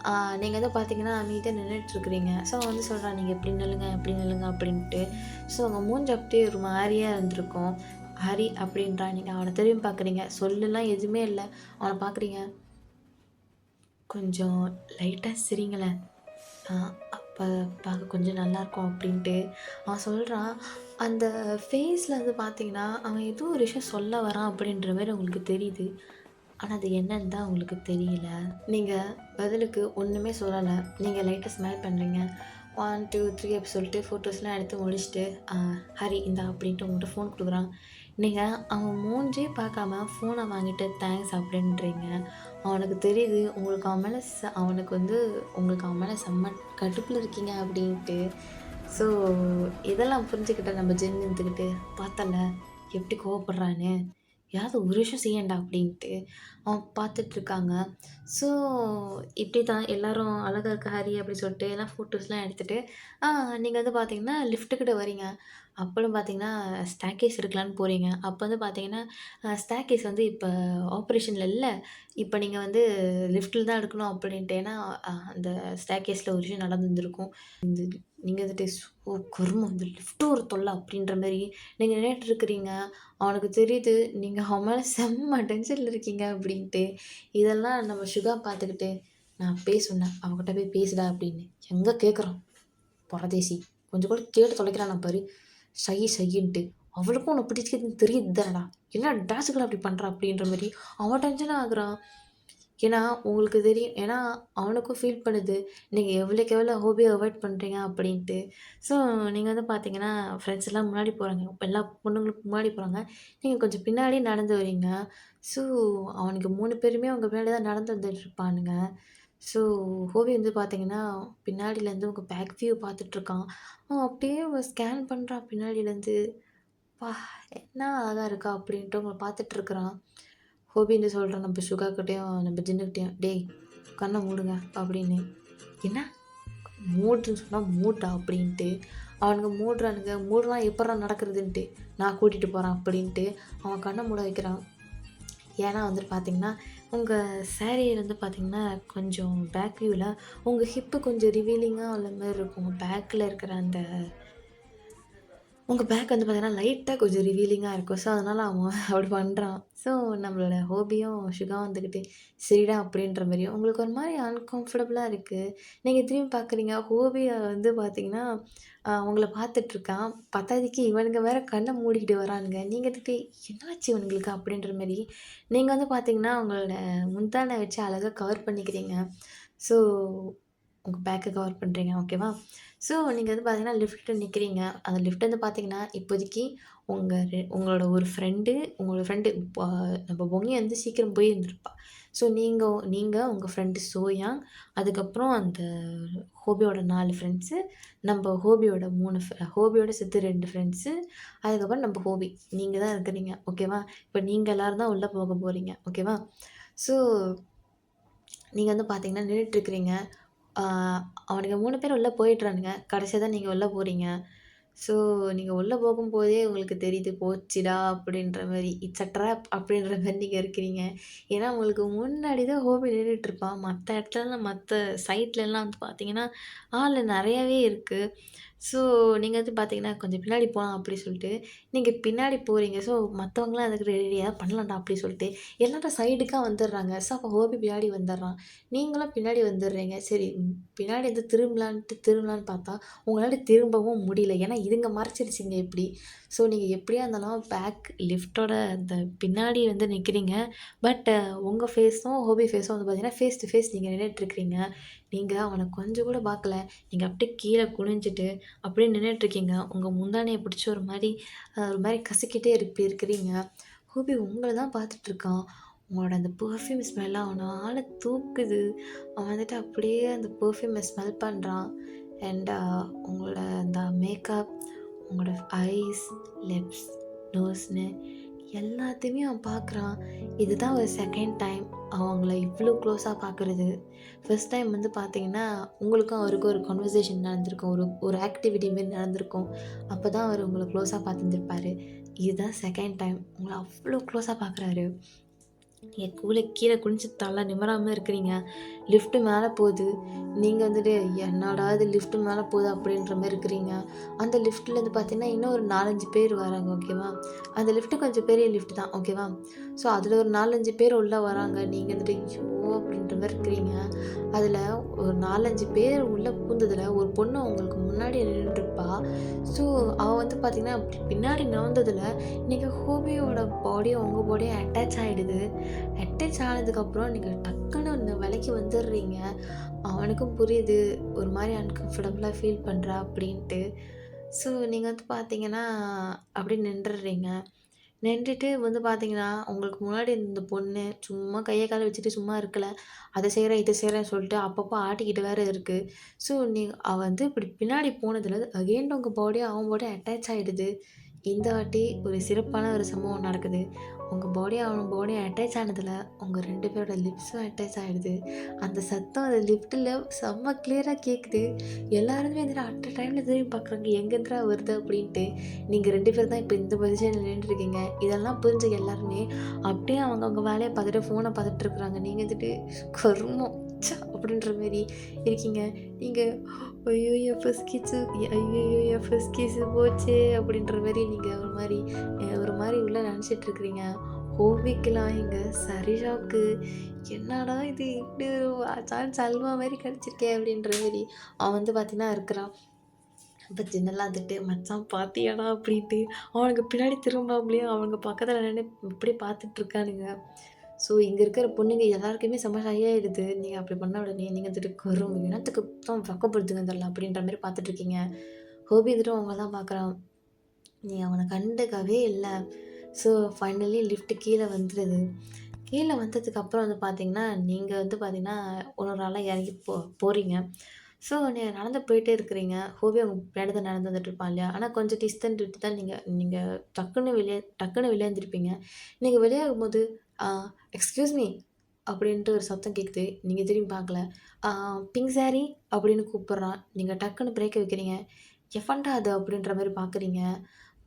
ஆ நீங்க வந்து பார்த்தீங்கன்னா, அமைதியா நின்னுட்ருக்கிறீங்க. ஸோ, அவன் வந்து சொல்றான், "நீங்க இப்படி நில்லுங்க, இப்படி நில்லுங்க" அப்படின்ட்டு. ஸோ, உங்க மூஞ்சி அப்படியே ஒரு மாரியா இருந்திருக்கும். "ஹரி" அப்படின்றான். நீங்க அவன திரும்பி பார்க்குறீங்க. சொல்லுலாம் எதுவுமே இல்ல. அவன பார்க்குறீங்க. "கொஞ்சம் லைட்டா சிரிங்களேன்." ஆ அப்ப பார்க்க கொஞ்சம் நல்லாயிருக்கும் அப்படின்ட்டு அவன் சொல்றான். அந்த ஃபேஸ்ல வந்து பார்த்தீங்கன்னா, அவன் ஏதோ ஒரு விஷயம் சொல்ல வரான் அப்படின்ற மாரி உங்களுக்கு தெரியுது. ஆனா, அது என்னன்னு தான் உங்களுக்கு தெரியல. நீங்க பதிலுக்கு ஒண்ணுமே சொல்லல. நீங்க லைட்டா ஸ்மைல் பண்றீங்க. 1, 2, 3 அப்படி சொல்லிட்டு ஃபோட்டோஸ்லாம் எடுத்து முடிச்சுட்டு, "ஆ ஹரி இந்தா" அப்படின்ட்டு உங்கள்ட்ட ஃபோன் குடுக்குறான். நீங்க அவன் மூஞ்சியே பார்க்காம ஃபோன வாங்கிட்டு தேங்க்ஸ் அப்படின்றீங்க. அவனுக்கு தெரியுது உங்களுக்கு அவன் மேல அவனுக்கு வந்து உங்களுக்கு அவன் மேல செம்ம கடுப்புல இருக்கீங்க அப்படின்ட்டு. ஸோ, இதெல்லாம் புரிஞ்சுக்கிட்ட நம்ம ஜென் இருந்துக்கிட்டு, "பார்த்தல்ல எப்படி கோவப்படுறான்னு." ஏதாவது ஒரு விஷயம் செய்யேன்டா அப்படின்ட்டு அவன் பார்த்துட்ருக்காங்க. ஸோ, இப்படி தான் எல்லாரும் அழகா இருக்க ஹரி அப்படி சொல்லிட்டு எல்லாம் ஃபோட்டோஸ்லாம் எடுத்துட்டு, நீங்க வந்து பார்த்தீங்கன்னா, லிஃப்ட்டு கிட்ட வரீங்க. அப்பலும் பார்த்தீங்கன்னா, ஸ்டேர்கேஸ் இருக்கலான்னு போறீங்க. அப்போ வந்து பார்த்தீங்கன்னா, ஸ்டேர்கேஸ் வந்து இப்ப ஆப்பரேஷன்ல இல்ல. இப்ப நீங்க வந்து லிஃப்ட்ல தான் எடுக்கணும் அப்படின்ட்டு. ஏன்னா, அந்த ஸ்டேர்கேஸ்ல ஒரு விஷயம் நடந்திருந்திருக்கும். நீங்க வந்துட்டு கருமம் இந்த லிஃப்ட் ஒரு தொல்ல அப்படின்ற மாரி நீங்க நின்னுட்டு இருக்கிறீங்க. அவனுக்கு தெரியுது, நீங்க அவன் மேல செம்ம டென்ஷன்ல இருக்கீங்க அப்படின்ட்டு. இதெல்லாம் நம்ம சுகா பார்த்துக்கிட்டு, "நான் அப்பயே சொன்னேன், அவகிட்ட போய் பேசுடா" அப்படின்னு. எங்க கேட்குறான், பரதேசி. கொஞ்சம் கூட கேட்டு தொலைக்கிறானா பாரு. ஷையின்ட்டு. அவளுக்கும் உன்ன பிடிக்குதுன்னு தெரியுது தானடா. என்ன டான்ஸுக்குலாம் அப்படி பண்றா? அப்படின்ற மாரி அவன் டென்ஷன் ஆகுறான். ஏன்னா, உங்களுக்கு தெரியும். ஏன்னா, அவனுக்கும் ஃபீல் பண்ணுது. நீங்க எவ்வளோக்கு எவ்வளோ ஹோபிய அவாய்ட் பண்றீங்க அப்படின்ட்டு. ஸோ, நீங்க வந்து பார்த்தீங்கன்னா, ஃப்ரெண்ட்ஸ் எல்லாம் முன்னாடி போறாங்க. எல்லா பொண்ணுங்களும் முன்னாடி போறாங்க. நீங்க கொஞ்சம் பின்னாடியே நடந்து வரீங்க. ஸோ, அவனுங்க 3 பேருமே உங்க பின்னாடி தான் நடந்து வந்துட்டுருப்பானுங்க. ஸோ, ஹோவி வந்து பார்த்தீங்கன்னா, பின்னாடிலேருந்து உங்க பேக் வியூ பார்த்துட்ருக்கான். அவன் அப்படியே ஸ்கேன் பண்றான் பின்னாடிலேருந்து. "அப்பா! என்ன அழகா இருக்கா!" அப்படின்ட்டு உங்கள பார்த்துட்ருக்குறான். ஹோபின்னு சொல்றான் நம்ம சுகாக்கிட்டயும், நம்ம ஜின்னுக்கிட்டயும், "டேய் கண்ண மூடுங்க" அப்படின்னு. "என்ன? மூடுன்னு சொன்னா மூடுடா" அப்படின்ட்டு. அவனுங்க மூடுறானுங்க. மூடுனா எப்புட்றா நடக்கிறதுன்ட்டு. "நான் கூட்டிட்டு போறேன்" அப்படின்ட்டு அவன் கண்ண மூட வைக்கிறான். ஏன்னா வந்துட்டு பார்த்தீங்கன்னா, உங்க சாரி வந்து பார்த்தீங்கன்னா, கொஞ்சம் பேக் வியூல உங்க ஹிப்பு கொஞ்சம் ரிவீலிங்கா உள்ள மாரி இருக்கும். பேக்ல இருக்கிற அந்த உங்க பேக் வந்து பார்த்தீங்கன்னா, லைட்டா கொஞ்சம் ரிவீலிங்கா இருக்கும். ஸோ, அதனால அவன் அப்படி பண்றான். ஸோ, நம்மளோட ஹோபியும் சுகாவும் வந்துக்கிட்டு, "சரிடா" அப்படின்ற மாரியும் உங்களுக்கு ஒரு மாரி அன்கம்ஃபர்டபுளா இருக்கு. நீங்க திரும்பி பார்க்குறீங்க, ஹோபிய வந்து பார்த்தீங்கன்னா, உங்கள பார்த்துட்ருக்கான். பத்தாததுக்கு இவனுங்க வேற கண்ண மூடிக்கிட்டு வரானுங்க. நீங்க வந்துட்டு, "என்னாச்சு இவனுங்களுக்கு?" அப்படின்ற மாரி. நீங்க வந்து பார்த்தீங்கன்னா, உங்களோட முந்தான வச்சு அழகா கவர் பண்ணிக்கிறீங்க. ஸோ, உங்க பேக்க கவர் பண்றீங்க. ஓகேவா? ஸோ, நீங்க வந்து பார்த்தீங்கன்னா, லிஃப்ட்ல நிக்கிறீங்க. அந்த லிஃப்ட் வந்து பார்த்தீங்கன்னா, இப்போதைக்கு உங்களோட ஒரு ஃப்ரெண்டு உங்களோட ஃப்ரெண்டு நம்ம பொங்கி வந்து சீக்கிரம் போயிருந்திருப்பா. ஸோ நீங்க உங்க ஃப்ரெண்டு சோயாங், அதுக்கப்புறம் அந்த ஹோபியோட 4 ஃப்ரெண்ட்ஸு, நம்ப ஹோபியோட 3 ஹோபியோட சேர்த்து 2 ஃப்ரெண்ட்ஸு, அதுக்கப்புறம் நம்ப ஹோபி. நீங்க தான் இருக்கிறீங்க. ஓகேவா? இப்ப நீங்க எல்லாரும் தான் உள்ள போக போறீங்க. ஓகேவா? ஸோ நீங்க வந்து பார்த்தீங்கன்னா நின்னுட்டுருக்கிறீங்க. ஆ அவனுங்க 3 பேர் உள்ள போயிட்றானுங்க. கடைசியா தான் நீங்க உள்ள போறீங்க. ஸோ நீங்க உள்ள போகும்போதே உங்களுக்கு தெரியுது, "போச்சுடா" அப்படின்ற மாரி. "இட்ஸ் அ ட்ராப்" அப்படின்ற மாரி நீங்க இருக்கிறீங்க. ஏன்னா உங்களுக்கு முன்னாடி தான் ஹோமி நின்னுட்டுருப்பான். மத்த இடத்துலலாம் மத்த சைட்லலாம் வந்து பார்த்தீங்கன்னா, ஆளு நெறையாவே இருக்கு. ஸோ நீங்க வந்து பார்த்தீங்கன்னா, "கொஞ்சம் பின்னாடி போலாம்" அப்படி சொல்லிட்டு, நீங்க பின்னாடி போறீங்க. ஸோ மத்தவங்கலாம் அதுக்கு ரெடியா "பண்ணலாம்டா" அப்படி சொல்லிட்டு எல்லாரும் சைடுக்கா வந்துடுறாங்க. ஸோ அப்போ ஹோபி பின்னாடி வந்துடுறான். நீங்களும் பின்னாடி வந்துடுறீங்க. சரி பின்னாடி வந்து திரும்பலான்னு பார்த்தா, உங்களால திரும்பவும் முடியல. ஏன்னா இதுங்க மறைச்சிருச்சுங்க இப்படி. ஸோ நீங்க எப்படியா இருந்தாலும் லிஃப்ட்டோட அந்த பின்னாடி வந்து நிக்கிறீங்க. பட் உங்க ஃபேஸும், ஹோபி ஃபேஸும் வந்து பார்த்தீங்கன்னா, ஃபேஸ் டு ஃபேஸ் நீங்க நின்னுட்டுருக்கிறீங்க. நீங்க அவன கொஞ்சம் கூட பார்க்கல. நீங்க அப்படியே கீழ குனிஞ்சுட்டு அப்படியே நின்னுட்டுருக்கீங்க. உங்க முந்தானைய பிடிச்சு ஒரு மாரி கசக்கிட்டே இருக்கிறீங்க. ஹோபி உங்கள தான் பார்த்துட்டுருக்கான். உங்களோட அந்த பெர்ஃப்யூம் ஸ்மெல் அவன ஆள தூக்குது. அவன் வந்துட்டு அப்படியே அந்த பெர்ஃப்யூம ஸ்மெல் பண்றான். அண்ட் உங்களோட அந்த மேக்கப், உங்களோட ஐஸ், லிப்ஸ், நோஸ்ன்னு எல்லாத்தையுமே அவன் பார்க்குறான். இதுதான் ஒரு செகண்ட் டைம் அவங்கள இவ்ளோ க்ளோஸா பார்க்குறது. ஃபர்ஸ்ட் டைம் வந்து பார்த்தீங்கன்னா, உங்களுக்கும் அவருக்கும் ஒரு கன்வர்சேஷன் நடந்திருக்கும். ஒரு ஒரு ஆக்டிவிட்டி மாரி நடந்திருக்கும். அப்ப தான் அவரு உங்கள க்ளோஸா பார்த்துருந்துருப்பாரு. இதுதான் செகண்ட் டைம் உங்கள அவ்ளோ க்ளோஸா பார்க்குறாரு. நீங்க கீழ குனிஞ்சு தல நிமிராம இருக்கிறீங்க. லிஃப்ட் மேல போது. நீங்க வந்துட்டு "என்னடா இது லிஃப்ட் மேல போது" அப்படின்ற மாரி இருக்கிறீங்க. அந்த லிஃப்ட்லேருந்து பார்த்தீங்கன்னா, இன்னும் ஒரு 4, 5 பேர் வராங்க. ஓகேவா? அந்த லிஃப்ட் கொஞ்சம் பெரிய லிஃப்ட் தான். ஓகேவா? ஸோ அதில ஒரு 4, 5 பேர் உள்ள வராங்க. நீங்க வந்துட்டு ஐயோ! அப்படின்ற மாரி இருக்கிறீங்க. அதில ஒரு 4, 5 பேர் உள்ள பூந்ததில ஒரு பொண்ணு உங்களுக்கு முன்னாடி நின்னுட்டுருப்பா. ஸோ அவ வந்து பார்த்தீங்கன்னா, அப்படி பின்னாடி நவுந்ததில நீங்க ஹோபியோட பாடியும் உங்க பாடியும் அட்டாச் ஆயிடுது. அட்டாச் ஆனதுக்கப்புறம் நீங்க டக்குன்னு அந்த விலைக்கு வந்துடுறீங்க. அவனுக்கும் புரியுது, ஒரு மாரி அன்கம்ஃபர்டபுளா ஃபீல் பண்றா அப்படின்ட்டு. ஸோ நீங்க வந்து பார்த்தீங்கன்னா, அப்படியே நின்றுடுறீங்க. நின்றுட்டு வந்து பார்த்தீங்கன்னா, உங்களுக்கு முன்னாடி இந்த பொண்ணு சும்மா கைய கால வச்சுட்டு சும்மா இருக்கல. அத செய்றேன், இத செய்றேன்னு சொல்லிட்டு அப்பப்போ ஆட்டிக்கிட்டு வேற இருக்கு. ஸோ அவ வந்து இப்படி பின்னாடி போனதுல அகைன் உங்க பாடியும் அவன் பாடியும் அட்டாச் ஆயிடுது. இந்த வாட்டி ஒரு சிறப்பான ஒரு சம்பவம் நடக்குது. உங்க பாடியும் அவன் பாடியும் அட்டாச் ஆனதுல, உங்க 2 பேரோட லிப்ஸும் அட்டாச் ஆயிடுது. அந்த சத்தம் அந்த லிஃப்ட்ல செம்ம கிளியரா கேட்குது. எல்லாருமே வந்துட்டு அட் அ டைம்ல திரும்பி பார்க்குறாங்க. எங்கேருந்துடா வருது அப்படின்ட்டு. நீங்க 2 பேர் தான் இப்ப இந்த பொசிஷன்ல நின்னுட்டுருக்கீங்க. இதெல்லாம் புரிஞ்ச எல்லாருமே அப்படியே அவங்கவங்க வேலைய பார்த்துட்டு, ஃபோன பார்த்துட்டு இருக்கிறாங்க. நீங்க வந்துட்டு கருமம்! ச்ச! அப்படின்ற மாரி இருக்கீங்க. நீங்க ஐயோ! என் ஃபர்ஸ்ட் கிஸ்ஸு ஐயய்யோ! என் ஃபர்ஸ்ட் கிஸ்ஸு போச்சே! அப்படின்ற மாரி நீங்க ஒரு மாரி உள்ள நெனச்சிட்டு இருக்கிறீங்க. ஹோபிக்கலாம் இங்க சரி ஷாக்கு. என்னடா இது இப்படி ஒரு சான்ஸ் அல்வா மாரி கெடச்சிருக்கே! அப்படின்ற மாரி அவன் வந்து பார்த்தீங்கன்னா இருக்கிறான். அப்ப ஜன்னல்லாம் வந்துட்டு, "மச்சான் பாத்தியாடா?" அப்படின்ட்டு அவனுக்கு பின்னாடி திரும்பாமலேயே அவனுங்க பக்கத்துல நின்னு இப்படியே பார்த்துட்டு இருக்கானுங்க. ஸோ இங்க இருக்கிற பொண்ணுங்க எல்லாருக்குமே செம்ம ஷை ஆயிடுது. நீங்க அப்படி பண்ண உடனே நீங்க வந்துட்டு கரும "என்னத்துக்கு தான் வெக்கப்படுத்துங்க தெர்ல" அப்படின்ற மாரி பார்த்துட்டு இருக்கீங்க. ஹோபி வந்துட்டு உங்கள தான் பார்க்குறான். நீ அவன கண்டுக்கவே இல்ல. ஸோ ஃபைனலி லிஃப்ட் கீழ வந்துருது. கீழ வந்ததுக்கப்புறம் வந்து பார்த்தீங்கன்னா, நீங்க வந்து பார்த்தீங்கன்னா, ஒரு ஆளா இறங்கி போறீங்க. ஸோ நீங்க நடந்து போயிட்டே இருக்கிறீங்க. ஹோவி உங்க பின்னாடி தான் நடந்து வந்துட்டுருப்பான் இல்லையா? ஆனா கொஞ்சம் டிஸ்டன்ட் விட்டு தான் நீங்க நீங்க டக்குன்னு வெளிய வந்திருப்பீங்க. நீங்க வெளியாகும்போது, ஆ "எக்ஸ்கியூஸ் மீ" அப்படின்ட்டு ஒரு சத்தம் கேட்குது. நீங்க திரும்பி பார்க்கல. ஆ "பிங்க் சாரி" அப்படின்னு கூப்பிடுறான். நீங்க டக்குன்னு பிரேக்க வைக்கிறீங்க. "எவன்டா அது?" அப்படின்ற மாரி பார்க்குறீங்க.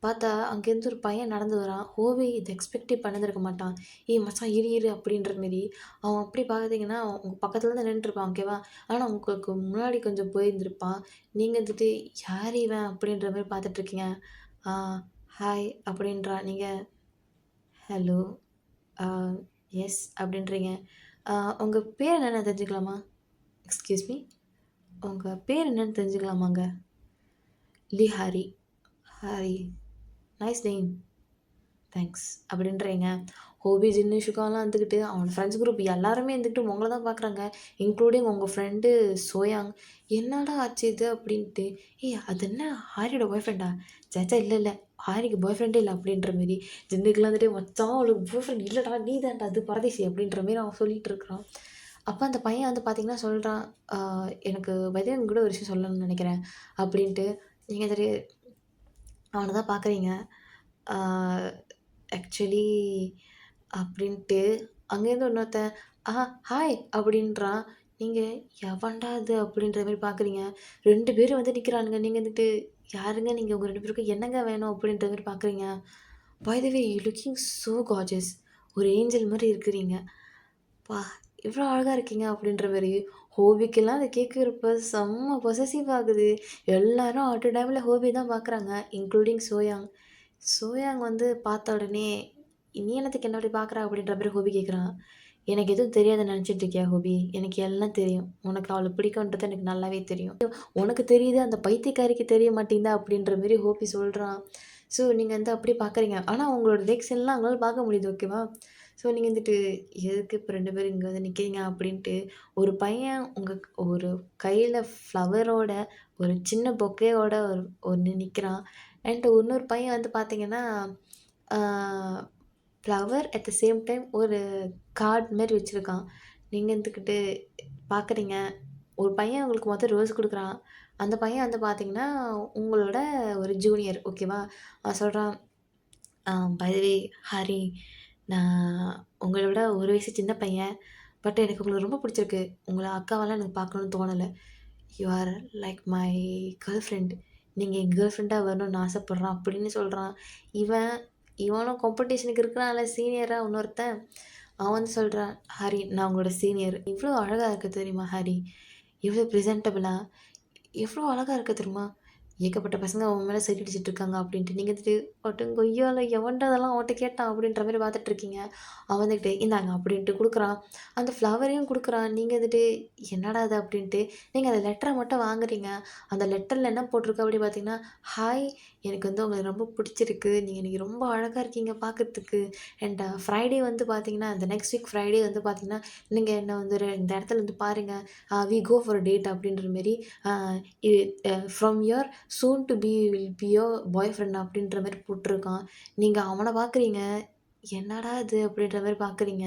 பார்த்தா அங்கேருந்து ஒரு பையன் நடந்து வரான். ஹோவி இத எக்ஸ்பெக்டே பண்ணியிருந்திருக்க மாட்டான். "ஏய் மச்சான் இரு இரு" அப்படின்ற மாரி. அவன் அப்படி பார்த்தீங்கன்னா, உங்க பக்கத்துல தான் நின்னுட்டுருப்பான் ஓகேவா? ஆனா உங்களுக்கு முன்னாடி கொஞ்சம் போயிருந்திருப்பான். நீங்க வந்துட்டு "யார் இவன்?" அப்படின்ற மாரி பார்த்துட்டுருக்கீங்க. ஆ "ஹாய்" அப்படின்றான். நீங்க "ஹலோ, ஆ எஸ்" அப்படின்றீங்க. ஆ "உங்க பேர் என்னன்னு தெரிஞ்சுக்கலாமா?" "எக்ஸ்கியூஸ் மீ, உங்க பேர் என்னன்னு தெரிஞ்சுக்கலாமாங்க?" "லிஹாரி." "Harry, nice name." தேங்க்ஸ் அப்படின்றீங்க. ஹோபி, ஜின்னு, ஷுகாலாம் இருந்துக்கிட்டு அவனோட ஃப்ரெண்ட்ஸ் குரூப் எல்லாருமே இருந்துக்கிட்டு உங்கள தான் பார்க்குறாங்க. இன்க்ளூடிங் உங்க ஃப்ரெண்டு சோயாங். "என்னடா ஆச்சு இது?" அப்படின்ட்டு. "ஏய் அது என்ன ஹாரியோட பாய் ஃப்ரெண்டா?" "ச்சே ச்சே இல்ல இல்ல. ஹாரிக்கு பாய் ஃப்ரெண்டே இல்ல." அப்படின்ற மாரி. ஜின்னுக்குலாம் வந்துட்டு, "மச்சான் அவளுக்கு பாய் ஃப்ரெண்ட் இல்லடா. நீ தான்டா அது பரதேசி." அப்படின்ற மாரி அவன் சொல்லிட்டு இருக்கிறான். அப்ப அந்த பையன் வந்து பார்த்தீங்கன்னா சொல்றான், எனக்கு பை த வே உங்ககிட்ட ஒரு விஷயம் சொல்லணும்னு நெனைக்கிறேன்." அப்படின்ட்டு. நீங்க வந்துட்டு அவன தான் பார்க்குறீங்க. ஆ ஆக்சுவலி அப்படின்ட்டு அங்கேருந்து இன்னொருத்தன், ஹாய்" அப்படின்றான். நீங்க எவன்டா இது அப்படின்ற மாரி பார்க்குறீங்க. 2 பேரும் வந்து நிக்கிறானுங்க. நீங்க வந்துட்டு யாருங்க நீங்க? உங்க 2 பேருக்கும் என்னங்க வேணும்? அப்படின்ற மாரி பார்க்குறீங்க. By the way you looking so gorgeous. ஒரு ஏஞ்சல் மாரி இருக்கிறீங்க. "அப்பா! இவ்ளோ அழகா இருக்கீங்க" அப்படின்ற மாரி. ஹோபிக்கெல்லாம் அத கேட்கிறப்ப செம்ம பொசசிவ் ஆகுது. எல்லாரும் அட் அ டைம்ல ஹோபி தான் பார்க்குறாங்க. இன்க்ளூடிங் சோயாங். சோயாங் வந்து பார்த்த உடனே, "நீ என்னத்துக்கு என்ன அப்படி பார்க்குற?" அப்படின்ற மாரி ஹோபி கேட்குறான். "எனக்கு எதுவும் தெரியாதுன்னு நெனச்சிட்டு இருக்கியா ஹோபி? எனக்கு எல்லாம் தெரியும். உனக்கு அவள பிடிக்கும்ன்றது எனக்கு நல்லாவே தெரியும். உனக்கு தெரியுது, அந்த பைத்தியக்காரிக்கு தெரிய மாட்டேங்குதா?" அப்படின்ற மாரி ஹோபி சொல்றான். ஸோ நீங்க வந்து அப்படியே பார்க்குறீங்க. ஆனா உங்களோட ரியாக்ஷன்லாம் அவங்களால பார்க்க முடியுது. ஓகேவா? ஸோ நீங்க வந்துட்டு, "எதுக்கு இப்ப 2 பேரும் இங்க வந்து நிக்கிறீங்க?" அப்படின்ட்டு. ஒரு பையன் ஒரு கையில ஃப்ளவரோட, ஒரு சின்ன பொக்கேவோட ஒண்ணு நிக்கிறான். அண்ட் இன்னொரு பையன் வந்து பார்த்தீங்கன்னா, a flower at the same time ஒரு கார்ட் மாரி வச்சிருக்கான். நீங்க இருந்துக்கிட்டு பார்க்குறீங்க. ஒரு பையன் உங்களுக்கு மொத ரோஸ் குடுக்குறான். அந்த பையன் வந்து பார்த்தீங்கன்னா, உங்களோட ஒரு ஜூனியர். ஓகேவா? அவன் சொல்றான், பை த வே ஹரி, நான் உங்கள விட ஒரு வயசு சின்ன பையன். பட் எனக்கு உங்கள ரொம்ப பிடிச்சிருக்கு. உங்கள அக்காவாலாம் எனக்கு பார்க்கணும்னு தோணல. You are like my girl friend. நீங்க என் கேர்ள் ஃப்ரெண்டா வரணும்னு ஆசைப்படுறான் அப்படின்னு சொல்றான். இவன் இவனும் காம்படிஷனுக்கு இருக்கிறான்ல சீனியரா இன்னொருத்தன். அவன் வந்து சொல்றான், "ஹரி நான் உங்களோட சீனியர். இவ்ளோ அழகா இருக்க தெரியுமா ஹரி? இவ்ளோ பிரசன்டபிளா, எவ்ளோ அழகா இருக்க தெரியுமா? ஏகப்பட்ட பசங்க அவன் மேல சைட் அடிச்சுட்டு இருக்காங்க" அப்படின்ட்டு. நீங்க வந்துட்டு, "அடங்கொய்யால எவன்டா அதெல்லாம் அவன்ட்ட கேட்டான்?" அப்படின்ற மாரி பார்த்துட்டு இருக்கீங்க. அவன் வந்துட்டு, "இந்தாங்க" அப்படின்ட்டு குடுக்குறான். அந்த ஃப்ளவரையும் குடுக்குறான். நீங்க வந்துட்டு, "என்னடா இது?" அப்படின்ட்டு. நீங்க அந்த லெட்டர மட்டும் வாங்குறீங்க. அந்த லெட்டர்ல என்ன போட்டிருக்கு அப்படி பார்த்தீங்கன்னா, "ஹாய், எனக்கு வந்து உங்கள ரொம்ப பிடிச்சிருக்கு. நீங்க இன்னைக்கு ரொம்ப அழகா இருக்கீங்க பார்க்கறதுக்கு. அண்ட் ஃப்ரைடே வந்து பார்த்தீங்கன்னா, இந்த நெக்ஸ்ட் வீக் ஃப்ரைடே வந்து பார்த்தீங்கன்னா, நீங்க என்ன வந்து இந்த இடத்துல வந்து பாருங்க. We go for a date" அப்படின்ற மாரி. அ இ from your soon to be will be your boyfriend அப்படின்ற மாரி போட்டிருக்கான். நீங்க அவன பார்க்குறீங்க. "என்னடா இது?" அப்படின்ற மாரி பார்க்குறீங்க.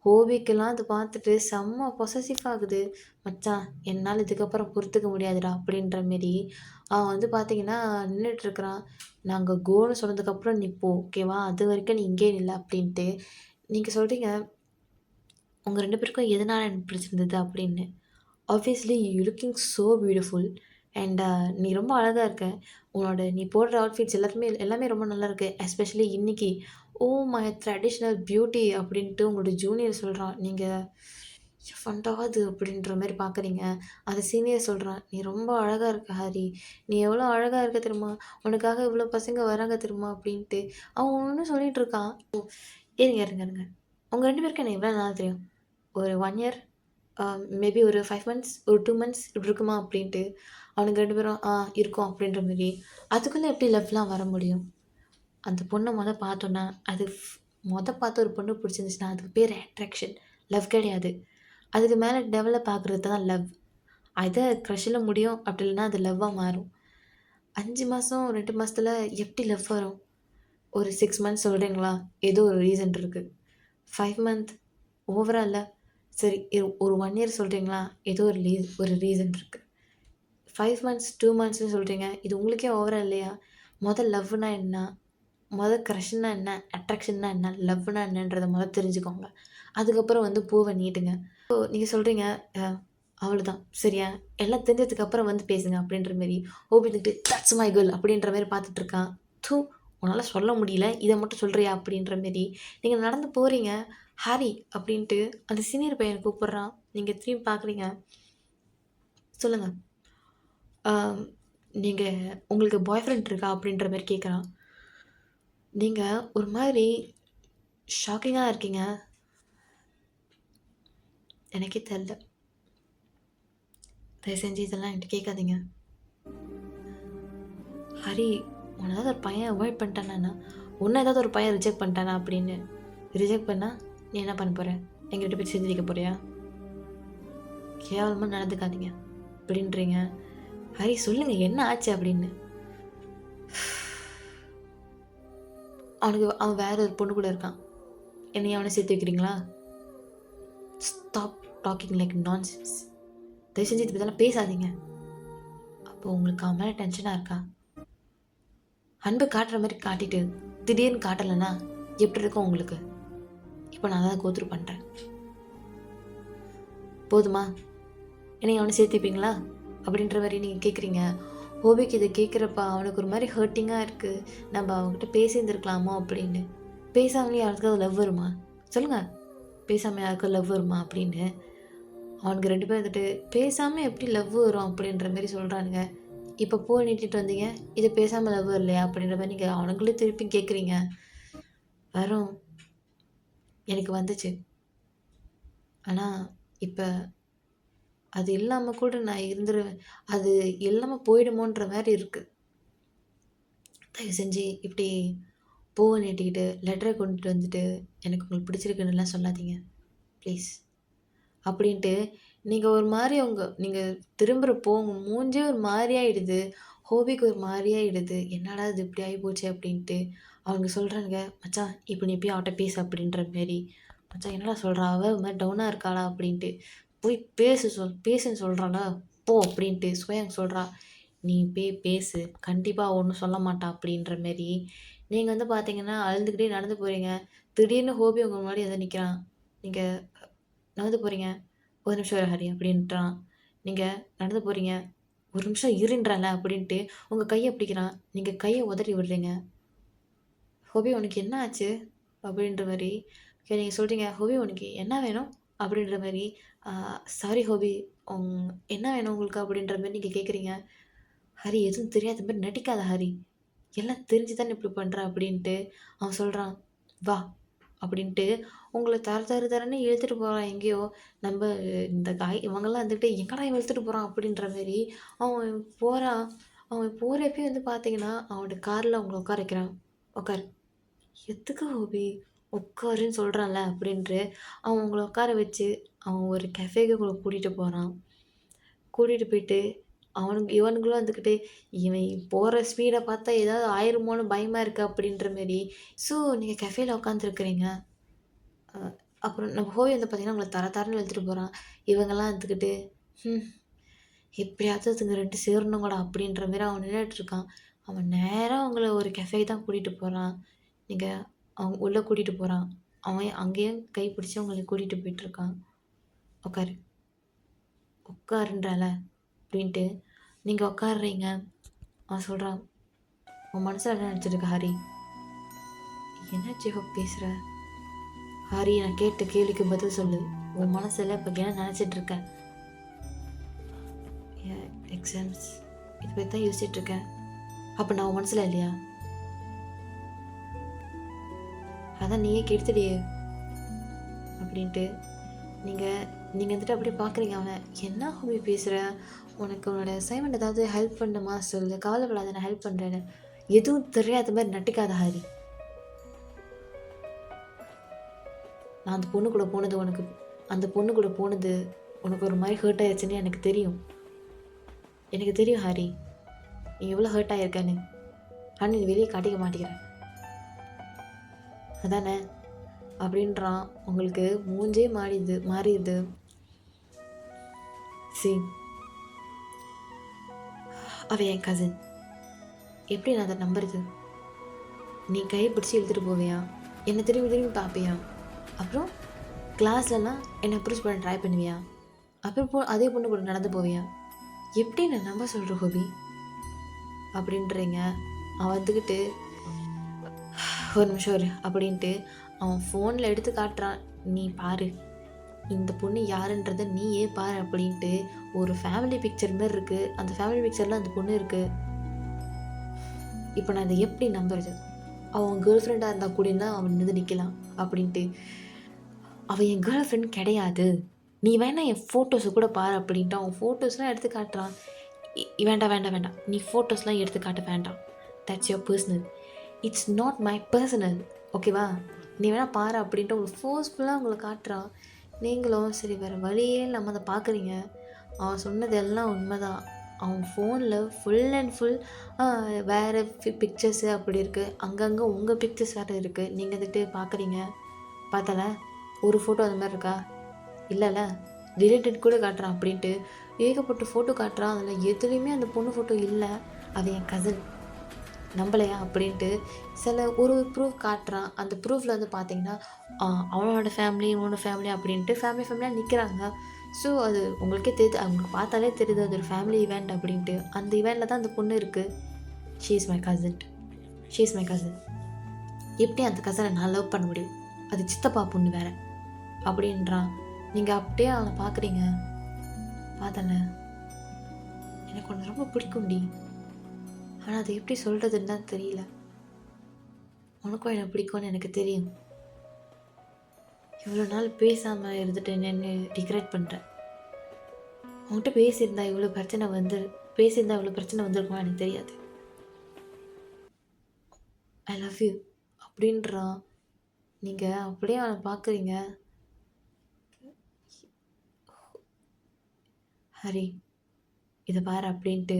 ஹோபிக்கெல்லாம் அது பார்த்துட்டு செம்ம பொசசிவ் ஆகுது. "மச்சான் என்னால இதுக்கப்புறம் பொறுத்துக்க முடியாதுடா" அப்படின்ற மாரி. அவன் வந்து பார்த்தீங்கன்னா நின்னுட்டுருக்கிறான். "நாங்க கோன்னு சொன்னதுக்கப்புறம் நீ போ. ஓகேவா? அதுவரைக்கும் நீ இங்கேயே நில்லு" அப்படின்ட்டு. நீங்க சொல்றீங்க, "உங்க 2 பேருக்கும் எதனால எனக்கு பிடிச்சிருந்தது?" அப்படின்னு. Obviously you looking so beautiful. And நீ ரொம்ப அழகா இருக்க. நீ போடுற அவுட்ஃபிட்ஸ் எல்லாமே ரொம்ப நல்லாயிருக்கு. எஸ்பெஷலி இன்னைக்கி. "ஓ மை ட்ரெடிஷ்னல் பியூட்டி" அப்படின்ட்டு உங்களோட ஜூனியர் சொல்றான். நீங்க "எவன்டா இது?" அப்படின்ற மாரி பார்க்குறீங்க. அந்த சீனியர் சொல்றான், "நீ ரொம்ப அழகா இருக்க ஹரி. நீ எவ்வளோ அழகா இருக்க தெரியுமா? உனக்காக இவ்வளோ பசங்க வராங்க தெரியுமா?" அப்படின்ட்டு. அவன் ஒண்ணும் சொல்லிட்டு இருக்கான். இருங்க, இருங்க, இருங்க. உங்க 2 பேருக்கும் என்ன எவ்வளோ நாள் தெரியும்? ஒரு 1 இயர்? மேபி ஒரு 5 மந்த்ஸ், ஒரு 2 மந்த்ஸ் இப்படி இருக்குமா அப்படின்ட்டு. அவனுங்க 2 பேரும், இருக்கும் அப்படின்ற மாரி. அதுக்குள்ள எப்படி லவ்லாம் வர முடியும்? அந்த பொண்ண பார்த்தோன்னா, அது பார்த்து ஒரு பொண்ணு பிடிச்சிருந்துச்சுன்னா, அதுக்கு பேரு அட்ராக்ஷன். லவ் கிடையாது. அதுக்கு மேல டெவலப் ஆகுறது தான் லவ். ஐதர் க்ரஷ்ல முடியும். அப்படி இல்லன்னா அது லவ்வா மாறும். 5 மாசம், 2 மாசத்துல எப்படி லவ் வரும்? ஒரு 6 மந்த்ஸ் சொல்றீங்களா? ஏதோ ஒரு ரீசன் இருக்கு. 5 மந்த் ஓவரா இல்ல. சரி ஒரு 1 இயர் சொல்றீங்களா? ஏதோ ஒரு ரீசன் இருக்கு. 5 மந்த்ஸ், 2 மந்த்ஸ்ன்னு சொல்றீங்க. இது உங்களுக்கே ஓவரா இல்லையா? லவ்வுனா என்ன? க்ரஷ்னா என்ன? அட்ராக்ஷன்னா என்ன? லவ்வுனா என்னன்றத தெரிஞ்சுக்கோங்க. அதுக்கப்புறம் வந்து பூவ நீட்டுங்க. இப்போ நீங்க சொல்றீங்க, அ அவ்வளோதான் சரியா? எல்லாம் தெரிஞ்சதுக்கு அப்புறம் வந்து பேசுங்க அப்படின்ற மாரி. ஓபி வந்துட்டு தட்ஸ் மை கேர்ள் அப்படின்ற மாரி பார்த்துட்டு இருக்கான். த்தூ! உன்னால சொல்ல முடியல. இத மட்டும் சொல்றியா? அப்படின்ற மாரி. நீங்க நடந்து போறீங்க. ஹாரி அப்படின்ட்டு அந்த சீனியர் பையன கூப்பிடுறான். நீங்க திரும்பி பார்க்குறீங்க. சொல்லுங்க. ஆ நீங்க உங்களுக்கு பாய் ஃப்ரெண்ட் இருக்கா? அப்படின்ற மாரி கேட்குறான். நீங்க ஒரு மாரி ஷாக்கிங்கா இருக்கீங்க. எனக்கே தெரியல. தயவு செஞ்சு இதெல்லாம் என்ட்ட கேட்காதீங்க. ஹரி, உன்ன ஏதாவது ஒரு பையன் அவாய்ட் பண்ணிட்டானா என்ன? உன்ன ஏதாவது ஒரு பையன் ரிஜெக்ட் பண்ணிட்டானா அப்படின்னு. ரிஜெக்ட் பண்ணால் நீ என்ன பண்ண போகிற? எங்ககிட்ட போய் சேர்ந்து வைக்க போறியா? கேவலமாக நடந்துக்காதீங்க அப்படின்றீங்க. ஹரி சொல்லுங்கள் என்ன ஆச்சு அப்படின்னு. அவன் வேற ஒரு பொண்ணு கூட இருக்கான். என்னைய அவனை சேர்த்து வைக்கிறீங்களா? Stop talking like nonsense. தயவு செஞ்சு இது பற்றிலாம் பேசாதீங்க. அப்போ உங்களுக்கு அவன் மேலே டென்ஷனாக இருக்கா? அன்பு காட்டுற மாதிரி காட்டிட்டு திடீர்னு காட்டலைன்னா எப்படி இருக்கும் உங்களுக்கு? இப்போ நான் தான் கோத்ரூ பண்ணுறேன். போதுமா? என்னை அவனை சேர்த்துப்பீங்களா அப்படின்ற மாதிரி நீங்கள் கேட்குறீங்க. ஹோபிக்கு இதை கேட்குறப்ப அவனுக்கு ஒரு மாதிரி ஹர்ட்டிங்காக இருக்குது. நம்ம அவங்ககிட்ட பேசியிருந்துருக்கலாமோ அப்படின்னு. பேசாமலே யாருக்காவது லவ் வருமா? சொல்லுங்கள், பேசாமல் யாருக்கும் லவ் வருமா அப்படின்னு. அவனுக்கு 2 பேர் வந்துட்டு பேசாமல் எப்படி லவ் வரும் அப்படின்ற மாதிரி சொல்கிறானுங்க. இப்போ பூ நீட்டிட்டு வந்தீங்க, இதை பேசாமல் லவ் வரலையா அப்படின்ற மாதிரி நீங்கள் அவனுங்களே திருப்பி கேட்குறீங்க. வரும், எனக்கு வந்துச்சு. ஆனால் இப்போ அது இல்லாமல் கூட நான் இருந்துருவேன். அது இல்லாமல் போயிடுமோன்ற மாதிரி இருக்குது. தயவு செஞ்சு இப்படி பூவை நீட்டிக்கிட்டு லெட்டரை கொண்டுட்டு வந்துட்டு எனக்கு உங்களுக்கு பிடிச்சிருக்குன்னுலாம் சொல்லாதீங்க ப்ளீஸ். அப்படின்ட்டு நீங்கள் ஒரு மாதிரி நீங்கள் திரும்புகிறப்போ உங்கள் மூஞ்சே ஒரு மாதிரியாகிடுது. ஹோபிக்கு ஒரு மாதிரியாகிடுது. என்னடா இது இப்படி ஆகி போச்சு அப்படின்ட்டு அவங்க சொல்கிறாங்க. மச்சான் இப்போ நீ போய் அவட்ட பேசு அப்படின்ற மாரி. மச்சான் என்னடா சொல்கிறா அவள் ஒரு மாதிரி டவுனாக இருக்காளா அப்படின்ட்டு. போய் பேசுன்னு சொல்கிறாளா போ அப்படின்ட்டு ஸ்வயம் சொல்கிறா. நீ போய் பேசு, கண்டிப்பாக ஒன்றும் சொல்ல மாட்டா அப்படின்ற மாரி. நீங்கள் வந்து பார்த்தீங்கன்னா அழுதுகிட்டே நடந்து போகிறீங்க. திடீர்னு ஹோபி உங்கள் முன்னாடி வந்து நிற்கிறான். நீங்கள் நடந்து போகிறீங்க. ஒரு நிமிஷம் இரு ஹரி அப்படின்றான். நீங்கள் நடந்து போகிறீங்க. ஒரு நிமிஷம் இருன்றல அப்படின்ட்டு உங்கள் கையை பிடிக்கிறான். நீங்கள் கையை உதறி விடுறீங்க. ஹோபி உனக்கு என்ன ஆச்சு அப்படின்ற மாதிரி நீங்கள் சொல்கிறீங்க. ஹோபி உனக்கு என்ன வேணும் அப்படின்ற மாதிரி. சாரி ஹோபி, என்ன வேணும் உங்களுக்கு அப்படின்ற மாதிரி நீங்கள் கேட்குறீங்க. ஹரி எதுவும் தெரியாத மாதிரி நடிக்காத ஹரி, எல்லாம் தெரிஞ்சு தானே இப்படி பண்ணுற அப்படின்ட்டு அவன் சொல்கிறான். வா அப்படின்ட்டு உங்களை தரன்னு இழுத்துட்டு போகிறான் எங்கேயோ. நம்ம இந்த இவங்கெல்லாம் வந்துக்கிட்டு எங்கடா இவன் இழுத்துட்டு போகிறான் அப்படின்ற மாதிரி அவன் போகிறான். அவன் போகிறப்பே வந்து பார்த்தீங்கன்னா அவனோட காரில் அவங்கள உட்கார வைக்கிறான். உட்கார். எதுக்கு ஹோபி உட்காருன்னு சொல்கிறான்ல அப்படின்ட்டு அவன் உங்களை உட்கார வச்சு அவன் ஒரு கெஃபேக்கு உங்களை கூட்டிகிட்டு போகிறான். கூட்டிகிட்டு போயிட்டு இவனுங்களும் வந்துக்கிட்டு இவன் போகிற ஸ்பீடை பார்த்தா ஏதாவது ஆயிருமோன்னு பயமாக இருக்குது அப்படின்ற மாரி. ஸோ நீங்கள் கெஃபேல உட்காந்துருக்குறீங்க. அப்புறம் நம்ம ஹோவி வந்து பார்த்திங்கன்னா உங்களை தரன்னு இழுத்துட்டு போகிறான். இவங்கெல்லாம் வந்துக்கிட்டு எப்படியாவது அதுங்க 2 சேரணுங்கடா அப்படின்ற மாரி அவன் நின்றுட்டுருக்கான். அவன் நேராக அவங்கள ஒரு கெஃபேக்கு தான் கூட்டிகிட்டு போகிறான். நீங்கள் அவங்க உள்ளே கூட்டிகிட்டு போகிறான். அவன் அங்கேயும் கை பிடிச்சி அவங்களை கூட்டிகிட்டு போயிட்டுருக்கான். உட்காரு உட்காருன்றால அப்படின்ட்டு நீங்கள் உட்காடுறீங்க. அவன் சொல்கிறான். உன் மனசில் என்ன நினச்சிருக்க ஹரி? என்ன ஜெகப் பேசுகிற? ஹரி, நான் கேட்ட கேள்விக்கு பதில் சொல்லு. உன் மனசில் இப்போ என்ன நினச்சிட்ருக்க? எக்ஸாம்ஸ் இதை பற்றி தான் யோசிச்சுட்ருக்கேன். அப்போ நான் உன் மனசில் இல்லையா? அதான் நீயே கெடுத்துடியே அப்படின்ட்டு நீங்கள் வந்துட்டு அப்படியே பார்க்குறீங்க. அவனை என்ன ஹோபி பேசுகிற? உனக்கு உன்னோட அசைன்மெண்ட் ஏதாவது ஹெல்ப் பண்ணுமா சொல்லு, கவலைப்படாத நான் ஹெல்ப் பண்ணுறேன்னு. எதுவும் தெரியாத மாதிரி நட்டிக்காத ஹரி. நான் அந்த பொண்ணு கூட போனது உனக்கு ஒரு மாதிரி ஹர்ட் ஆயிடுச்சுன்னு எனக்கு தெரியும் ஹரி, நீ எவ்வளோ ஹர்ட் ஆகிருக்கேன்னு. ஆனால் நீ வெளியே காட்டிக்க மாட்டேங்கிற அதானே அப்படின்றான். உங்களுக்கு மூஞ்சே மாறிடுது. அவ என் கசின், எப்படி நான் அதை நம்புறது? நீ கையை பிடிச்சி இழுத்துட்டு போவியா, என்னை திரும்பி பார்ப்பியா, அப்புறம் கிளாஸ்லலாம் என்னை அப்ரோச் பண்ண ட்ரை பண்ணுவியா, அப்புறம் அதே பொண்ணு கூட நடந்து போவியா? எப்படி நான் நம்ப சொல்கிற ஹோபி அப்படின்றீங்க. அவன் வந்துக்கிட்டு ஒரு நிமிஷம் இரு அப்படின்ட்டு அவன் ஃபோனில் எடுத்து காட்டுறான். நீ பாரு, இந்த பொண்ணு யாருன்றதை நீயே பாரு அப்படின்ட்டு ஒரு ஃபேமிலி பிக்சர் மாதிரி இருக்குது. அந்த ஃபேமிலி பிக்சரில் அந்த பொண்ணு இருக்குது. இப்போ நான் இதை எப்படி நம்புறது? அவன் கேர்ள் ஃப்ரெண்டாக இருந்தால் கூடனா அவன் வந்து நிற்கலாம் அப்படின்ட்டு. அவன் என் கேர்ள் ஃப்ரெண்ட் கிடையாது, நீ வேணா என் ஃபோட்டோஸை கூட பாரு அப்படின்ட்டு அவன் ஃபோட்டோஸ்லாம் எடுத்து காட்டுறான். வேண்டாம், நீ ஃபோட்டோஸ்லாம் எடுத்து காட்ட வேண்டாம். That's your personal, it's not my personal, ஓகேவா? நீ வேணா பாரு அப்படின்ட்டு உங்களுக்கு ஃபோர்ஸ்ஃபுல்லா உங்கள காட்டுறான். நீங்களும் சரி வேற வழியே இல்லாம அத பார்க்குறீங்க. அவன் சொன்னது எல்லாம் உண்மதான். அவன் ஃபோன்ல ஃபுல் அண்ட் ஃபுல் அ வேற பிக்சர்ஸு அப்படி இருக்கு. அங்கங்க உங்க பிக்சர்ஸ் வேற இருக்கு. நீங்க வந்துட்டு பார்க்குறீங்க. பார்த்தால ஒரு ஃபோட்டோ அது மாரி இருக்கா? இல்லல்ல. டிலீட்டட் கூட காட்டுறான் அப்படின்ட்டு ஏகப்பட்ட ஃபோட்டோ காட்டுறான். அதில எதுலயுமே அந்த பொண்ணு ஃபோட்டோ இல்ல. அது என் கசின். நம்பலையா? அப்படின்ட்டு ஒரு ப்ரூஃப் காட்டுறான். அந்த ப்ரூஃப்ல வந்து பார்த்தீங்கன்னா, அ அவனோட ஃபேமிலி, இவனோட ஃபேமிலி அப்படின்ட்டு ஃபேமிலியா நிக்கிறாங்க. ஸோ அது உங்களுக்கே தெரியுது. அவங்களுக்கு பார்த்தாலே தெரியுது அது ஒரு ஃபேமிலி இவெண்ட் அப்படின்ட்டு. அந்த இவெண்ட்ல தான் அந்த பொண்ணு இருக்கு. She is my cousin. She is my cousin. எப்படி அந்த கசின நான் லவ் பண்ண முடியும்? அது சித்தப்பா பொண்ணு வேற. அப்படின்றான். நீங்க அப்படியே அவன பார்க்குறீங்க. பார்த்தேன்ல, எனக்கு உன்ன ரொம்ப பிடிக்கும்டி. ஆனா அத எப்படி சொல்றதுன்னு தான் தெரியல. உனக்கும் என்ன பிடிக்கும்னு எனக்கு தெரியும். இவ்வளோ நாள் பேசாம இருந்துட்டேனேன்னு ரிக்ரெட் பண்றேன். உன்கிட்ட பேசியிருந்தா இவ்வளோ பிரச்சனை வந்திருக்குமா எனக்கு தெரியாது. ஐ லவ் யூ அப்படின்றான். நீங்க அப்படியே அவன பார்க்குறீங்க. ஹரி, இத பாரு அப்படின்ட்டு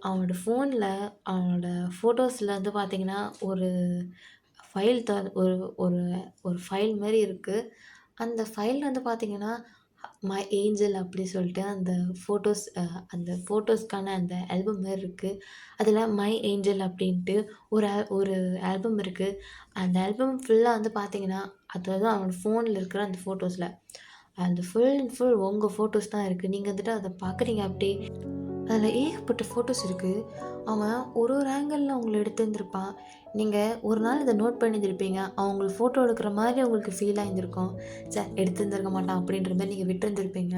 அவனோட ஃபோன்ல அவனோட ஃபோட்டோஸ்ல வந்து பார்த்தீங்கன்னா, ஒரு ஃபைல் த ஒரு ஒரு ஒரு ஃபைல் மாரி இருக்கு. அந்த ஃபைல் வந்து பார்த்தீங்கன்னா, மை ஏஞ்சல் அப்படி சொல்லிட்டு அந்த ஃபோட்டோஸ்க்கான அந்த ஆல்பம் மாரி இருக்கு. அதில மை ஏஞ்சல் அப்படின்ட்டு ஒரு ஆல்பம் இருக்கு. அந்த ஆல்பம் ஃபுல்லா வந்து பார்த்தீங்கன்னா, அதாவது அவனோட ஃபோன்ல இருக்கிற அந்த ஃபோட்டோஸ்ல. அந்த ஃபுல் அண்ட் ஃபுல் உங்க ஃபோட்டோஸ் தான் இருக்கு. நீங்க வந்துட்டு அத பார்க்குறீங்க அப்படியே. அதில ஏகப்பட்ட ஃபோட்டோஸ் இருக்கு. அவன் ஒரு ஒரு ஆங்கிள்ல உங்கள எடுத்திருந்திருப்பான். நீங்க ஒரு நாள் இத நோட் பண்ணியிருந்திருப்பீங்க. அவன் உங்களுக்கு ஃபோட்டோ எடுக்கிற மாரி உங்களுக்கு ஃபீல் ஆயிருந்திருக்கும். எடுத்திருந்திருக்க மாட்டான் அப்படின்ற மாரி நீங்க விட்டிருந்திருப்பீங்க.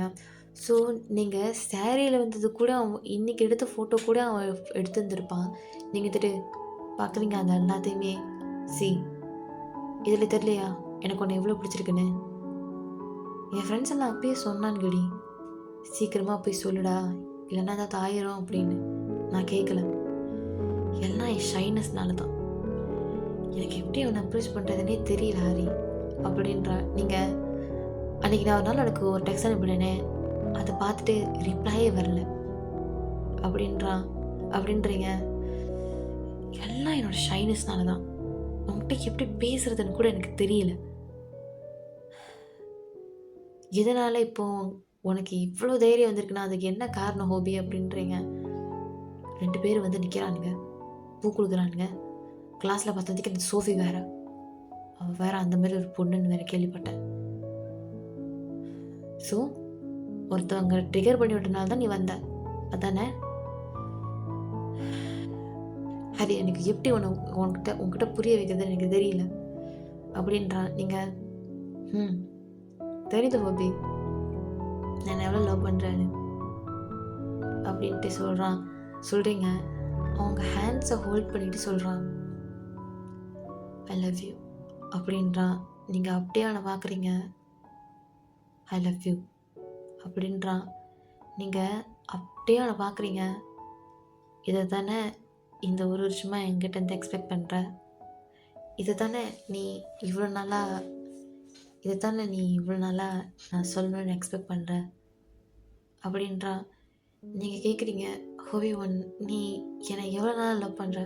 ஸோ நீங்க சாரியில வந்தது கூட அவன் இன்னைக்கு எடுத்த ஃபோட்டோ கூட அவன் எடுத்திருந்திருப்பான். நீங்க வந்துட்டு பார்க்குறீங்க அது எல்லாத்தையுமே. சி இதில தெரியலையா? எனக்கு உன்ன எவ்வளோ பிடிச்சிருக்குன்னு? என் ஃப்ரெண்ட்ஸ் எல்லாம் அப்பயே சொன்னானுங்கடி. "சீக்கிரமா போய் சொல்லுடா, இல்லன்னா ஏதாவது ஆயிரும்" அப்படின்னு. நான் கேட்கல. எல்லாம் என் ஷைனஸ்னால தான். எனக்கு எப்படி அவன அப்ரோச் பண்றதுன்னே தெரியல ஹரி. அப்படின்றா. நீங்க அன்னைக்கு நான் ஒரு நாள் உனக்கு ஒரு டெக்ஸ்ட் அனுப்பினேனே, அத பார்த்துட்டு ரிப்ளையே வரல. அப்படின்றான். அப்படின்றீங்க. எல்லாம் என்னோட ஷைனஸ்னால தான். உன்கிட்ட எப்படி பேசுறதுன்னு கூட எனக்கு தெரியல. எதனால இப்போ உனக்கு இவ்ளோ தைரியம் வந்திருக்குன்னா, அதுக்கு என்ன காரணம் ஹோபி அப்படின்றீங்க. 2 பேர் வந்து நிக்கிறானுங்க. பூ குடுக்குறானுங்க. கிளாஸ்ல பார்த்ததுக்கு இந்த சோஃபி வேற. அவ வேற அந்த மாரி ஒரு பொண்ணுன்னு வேற கேள்விப்பட்டேன். ஸோ, ஒருத்தவங்க ட்ரிகர் பண்ணி விட்டனால தான் நீ வந்த. அதானே? அது எனக்கு எப்படி உன்கிட்ட புரிய வைக்கிறதுன்னு எனக்கு தெரியல. அப்படின்றான். நீங்க ம். தெரியுது ஹோபி. நான் எவ்வளோ லவ் பண்றேன்னு. அப்படின்ட்டு சொல்றீங்க. அவங்க ஹேண்ட்ஸ ஹோல்ட் பண்ணிட்டு சொல்றான். ஐ லவ் யூ அப்படின்றான். நீங்க அப்படியே அவன பார்க்குறீங்க. ஐ லவ் யூ அப்படின்றான். நீங்க அப்படியே அவன பார்க்குறீங்க. இத தானே இந்த ஒரு வருஷமா என்கிட்டேருந்து எக்ஸ்பெக்ட் பண்ற? இத தானே நீ இவ்வளோ நாளா இத தானே நீ இவ்வளோ நாளா நான் சொல்லணும்னு எக்ஸ்பெக்ட் பண்ற? அப்படின்றான். நீங்க கேட்குறீங்க, ஹோவி நீ என்னை எவ்வளோ நாளா லவ் பண்ற?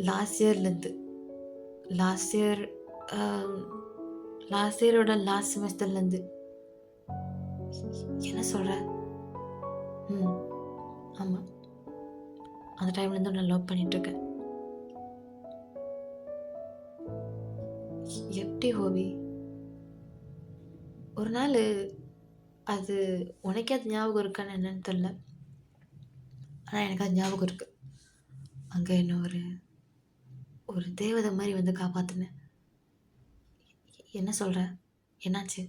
லாஸ்ட் இயர்லேருந்து. லாஸ்ட் இயர் அ லாஸ்ட் இயரோட லாஸ்ட் செமஸ்டர்லேருந்து. என்ன சொல்ற? ம். ஆமா. அந்த டைம்லேருந்து நான் லவ் பண்ணிட்டுருக்கேன். எப்படி ஹோவி? ஒரு நாளு அது உனக்கே அது ஞாபகம் இருக்கான்னு என்னன்னு தெரியல. ஆனா எனக்கு அது ஞாபகம் இருக்கு. அங்க என்ன ஒரு ஒரு தேவதை மாரி வந்து காப்பாத்துன. என்ன சொல்ற? என்னாச்சு?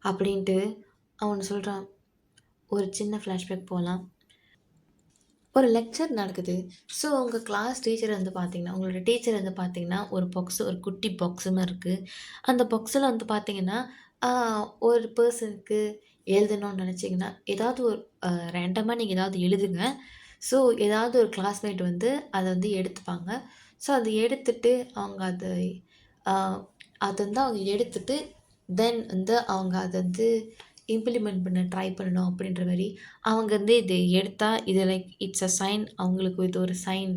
அப்படின்ட்டு அவன் சொல்றான். ஒரு சின்ன ஃப்ளாஷ்பேக் போலாம். ஒரு லெக்சர் நடக்குது. ஸோ உங்க கிளாஸ் டீச்சர் வந்து பார்த்தீங்கன்னா, உங்களோட டீச்சர் வந்து பார்த்தீங்கன்னா, ஒரு குட்டி பாக்ஸ் மாரி இருக்கு. அந்த பாக்ஸில வந்து பார்த்தீங்கன்னா, ஆ ஒரு பெர்சனுக்கு எழுதணும்னு நெனச்சீங்கன்னா, ஏதாவது ஒரு ரேண்டமா நீங்க ஏதாவது எழுதுங்க. ஸோ ஏதாவது ஒரு கிளாஸ்மேட் வந்து அத வந்து எடுத்துப்பாங்க. ஸோ அது எடுத்துட்டு அவங்க ஆ அது வந்து அவங்க எடுத்துட்டு தென் வந்து அவங்க அத வந்து இம்ப்ளிமெண்ட் பண்ண ட்ரை பண்ணணும் அப்படின்ற மாரி, அவங்க வந்து இது எடுத்தா இது லைக் இட்ஸ் அ சைன் அவங்களுக்கு இது ஒரு சைன்.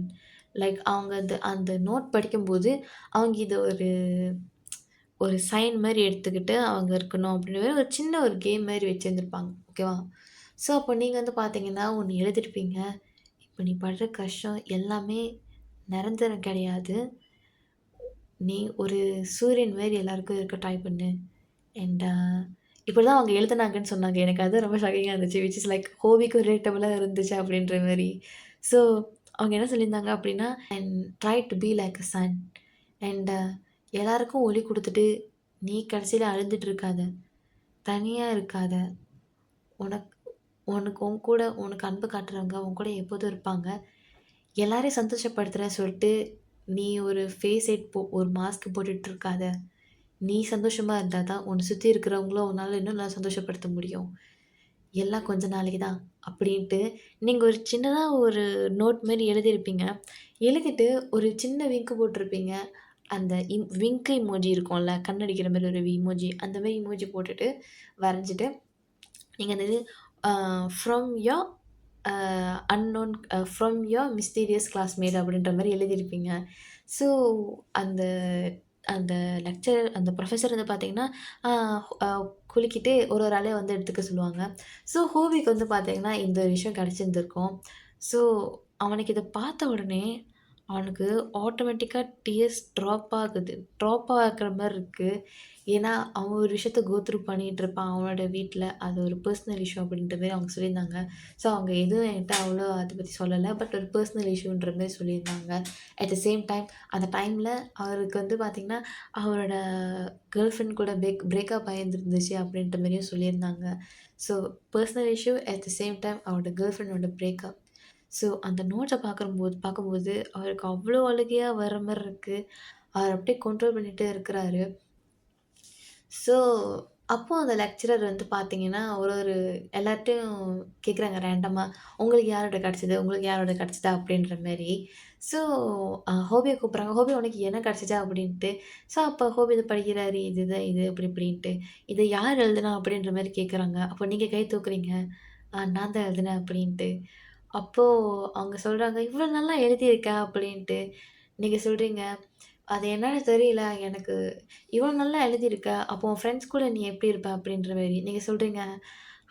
லைக் அவங்க அந்த நோட் படிக்கும்போது, அவங்க இத ஒரு ஒரு சைன் மாரி எடுத்துக்கிட்டு அவங்க இருக்கணும் அப்படின்ற மாரி ஒரு சின்ன ஒரு கேம் மாரி வச்சிருந்திருப்பாங்க. ஓகேவா? ஸோ அப்போ நீங்க வந்து பார்த்தீங்கன்னா, ஒண்ணு எழுதிருப்பீங்க. இப்ப நீ படுற கஷ்டம் எல்லாமே நிரந்தரம் கிடையாது. நீ ஒரு சூரியன் மாரி எல்லாருக்கும் இருக்க ட்ரை பண்ணு. அண்ட் இப்படிதான் அவங்க எழுதுனாங்கன்னு சொன்னாங்க. எனக்கு அது ரொம்ப ஷாக்கிங்கா இருந்துச்சு. விச் இஸ் லைக் ஹோபிக்கும் ரிலேட்டபிளா இருந்துச்சு அப்படின்ற மாரி. ஸோ அவங்க என்ன சொல்லியிருந்தாங்க அப்படின்னா, and try to be like a Sun. And எல்லாருக்கும் ஒளி குடுத்துட்டு, நீ கடைசியில அழுதுட்டு இருக்காத. தனியா இருக்காத. உனக்கு உனக்கு உன் கூட உனக்கு அன்பு காட்டுறவங்க உன் கூட எப்போதும் இருப்பாங்க. எல்லாரையும் சந்தோஷப்படுத்துறேன்னு சொல்லிட்டு, நீ ஒரு ஒரு மாஸ்க் போட்டுட்டு இருக்காத. நீ சந்தோஷமா இருந்தா தான், உன்ன சுத்தி இருக்கிறவங்களும் உன்னால இன்னும் நல்லா சந்தோஷப்படுத்த முடியும். எல்லாம் கொஞ்ச நாளைக்கு தான் அப்படின்ட்டு, நீங்க ஒரு சின்னதா ஒரு நோட் மாரி எழுதியிருப்பீங்க. எழுதிட்டு ஒரு சின்ன விங்க் போட்டிருப்பீங்க. அந்த விங்க் இமோஜி இருக்கும்ல, கண்ணடிக்கிற மாரி ஒரு இமோஜி. அந்த மாரி இமோஜி போட்டுட்டு, வரைஞ்சிட்டு, நீங்க அந்த இது uh from your unknown from your mysterious classmate அப்படின்ற மாரி எழுதியிருப்பீங்க. ஸோ அந்த அந்த அந்த ப்ரொஃபசர் வந்து பார்த்தீங்கன்னா, அ அ குலுக்கிட்டு ஒரு ஒரு ஆளா வந்து எடுத்துக்க சொல்லுவாங்க. ஸோ ஹோபிக்கு வந்து பார்த்தீங்கன்னா, இந்த ஒரு விஷயம் கிடைச்சிருந்திருக்கும். ஸோ அவனுக்கு இத பார்த்த உடனே, அவனுக்கு ஆட்டோமேட்டிக்கா டியர்ஸ் ட்ராப் ஆகுது. ட்ராப் ஆகுற மாரி இருக்கு. ஏன்னா, அவன் ஒரு விஷயத்த கோ த்ரூ பண்ணிட்டு இருப்பான் அவனோட வீட்ல. அது ஒரு பெர்சனல் இஷ்யூ அப்படின்ற மாரி அவங்க சொல்லியிருந்தாங்க. ஸோ அவங்க எதுவும் என்கிட்ட அவ்வளோ அத பத்தி சொல்லல. பட் ஒரு பெர்சனல் இஷ்யூன்ற மாரி சொல்லியிருந்தாங்க. அட் த சேம் டைம் அந்த டைம்ல அவருக்கு வந்து பார்த்தீங்கன்னா, அவரோட கேர்ள் ஃப்ரெண்ட் கூட பிரேக்கப் ஆயிருந்துச்சு அப்படின்ற மாரியும் சொல்லியிருந்தாங்க. So personal issue at the same time அவரோட கேர்ள் ஃப்ரெண்டோட பிரேக்கப். ஸோ அந்த நோட்ட பார்க்கும்போது அவருக்கு அவ்வளோ அழுகையா வர மாரி இருக்கு. அவர் அப்படியே கண்ட்ரோல் பண்ணிட்டே இருக்கிறாரு. ஸோ, அப்போ அந்த லெக்சரர் வந்து பார்த்தீங்கன்னா, ஒரு ஒரு எல்லார்ட்டயும் கேட்குறாங்க ரேண்டமா. "உங்களுக்கு யாரோட கெடைச்சது? உங்களுக்கு யாரோட கெடைச்சதா?" அப்படின்ற மாரி. ஸோ, ஹோபிய கூப்பிடுறாங்க. "ஹோபி உனக்கு என்ன கெடைச்சுச்சா?" அப்படின்ட்டு. ஸோ, அப்போ ஹோபி இது படிக்கிறாரு. இதுதான் இது அப்படி இப்படின்ட்டு. "இத யார் எழுதுனா?" அப்படின்ற மாரி கேட்குறாங்க. அப்போ நீங்க கை தூக்குறீங்க. நான் தான் எழுதினேன்" அப்படின்ட்டு. அப்போ அவங்க சொல்றாங்க, "இவ்வளோ நல்லா எழுதியிருக்க" அப்படின்ட்டு. நீங்க சொல்றீங்க, "அது என்னன்னு தெரியல. எனக்கு இவ்வளோ நல்லா எழுதியிருக்க. அப்போ உன் ஃப்ரெண்ட்ஸ் கூட நீ எப்படி இருப்ப?" அப்படின்ற மாரி. நீங்க சொல்றீங்க,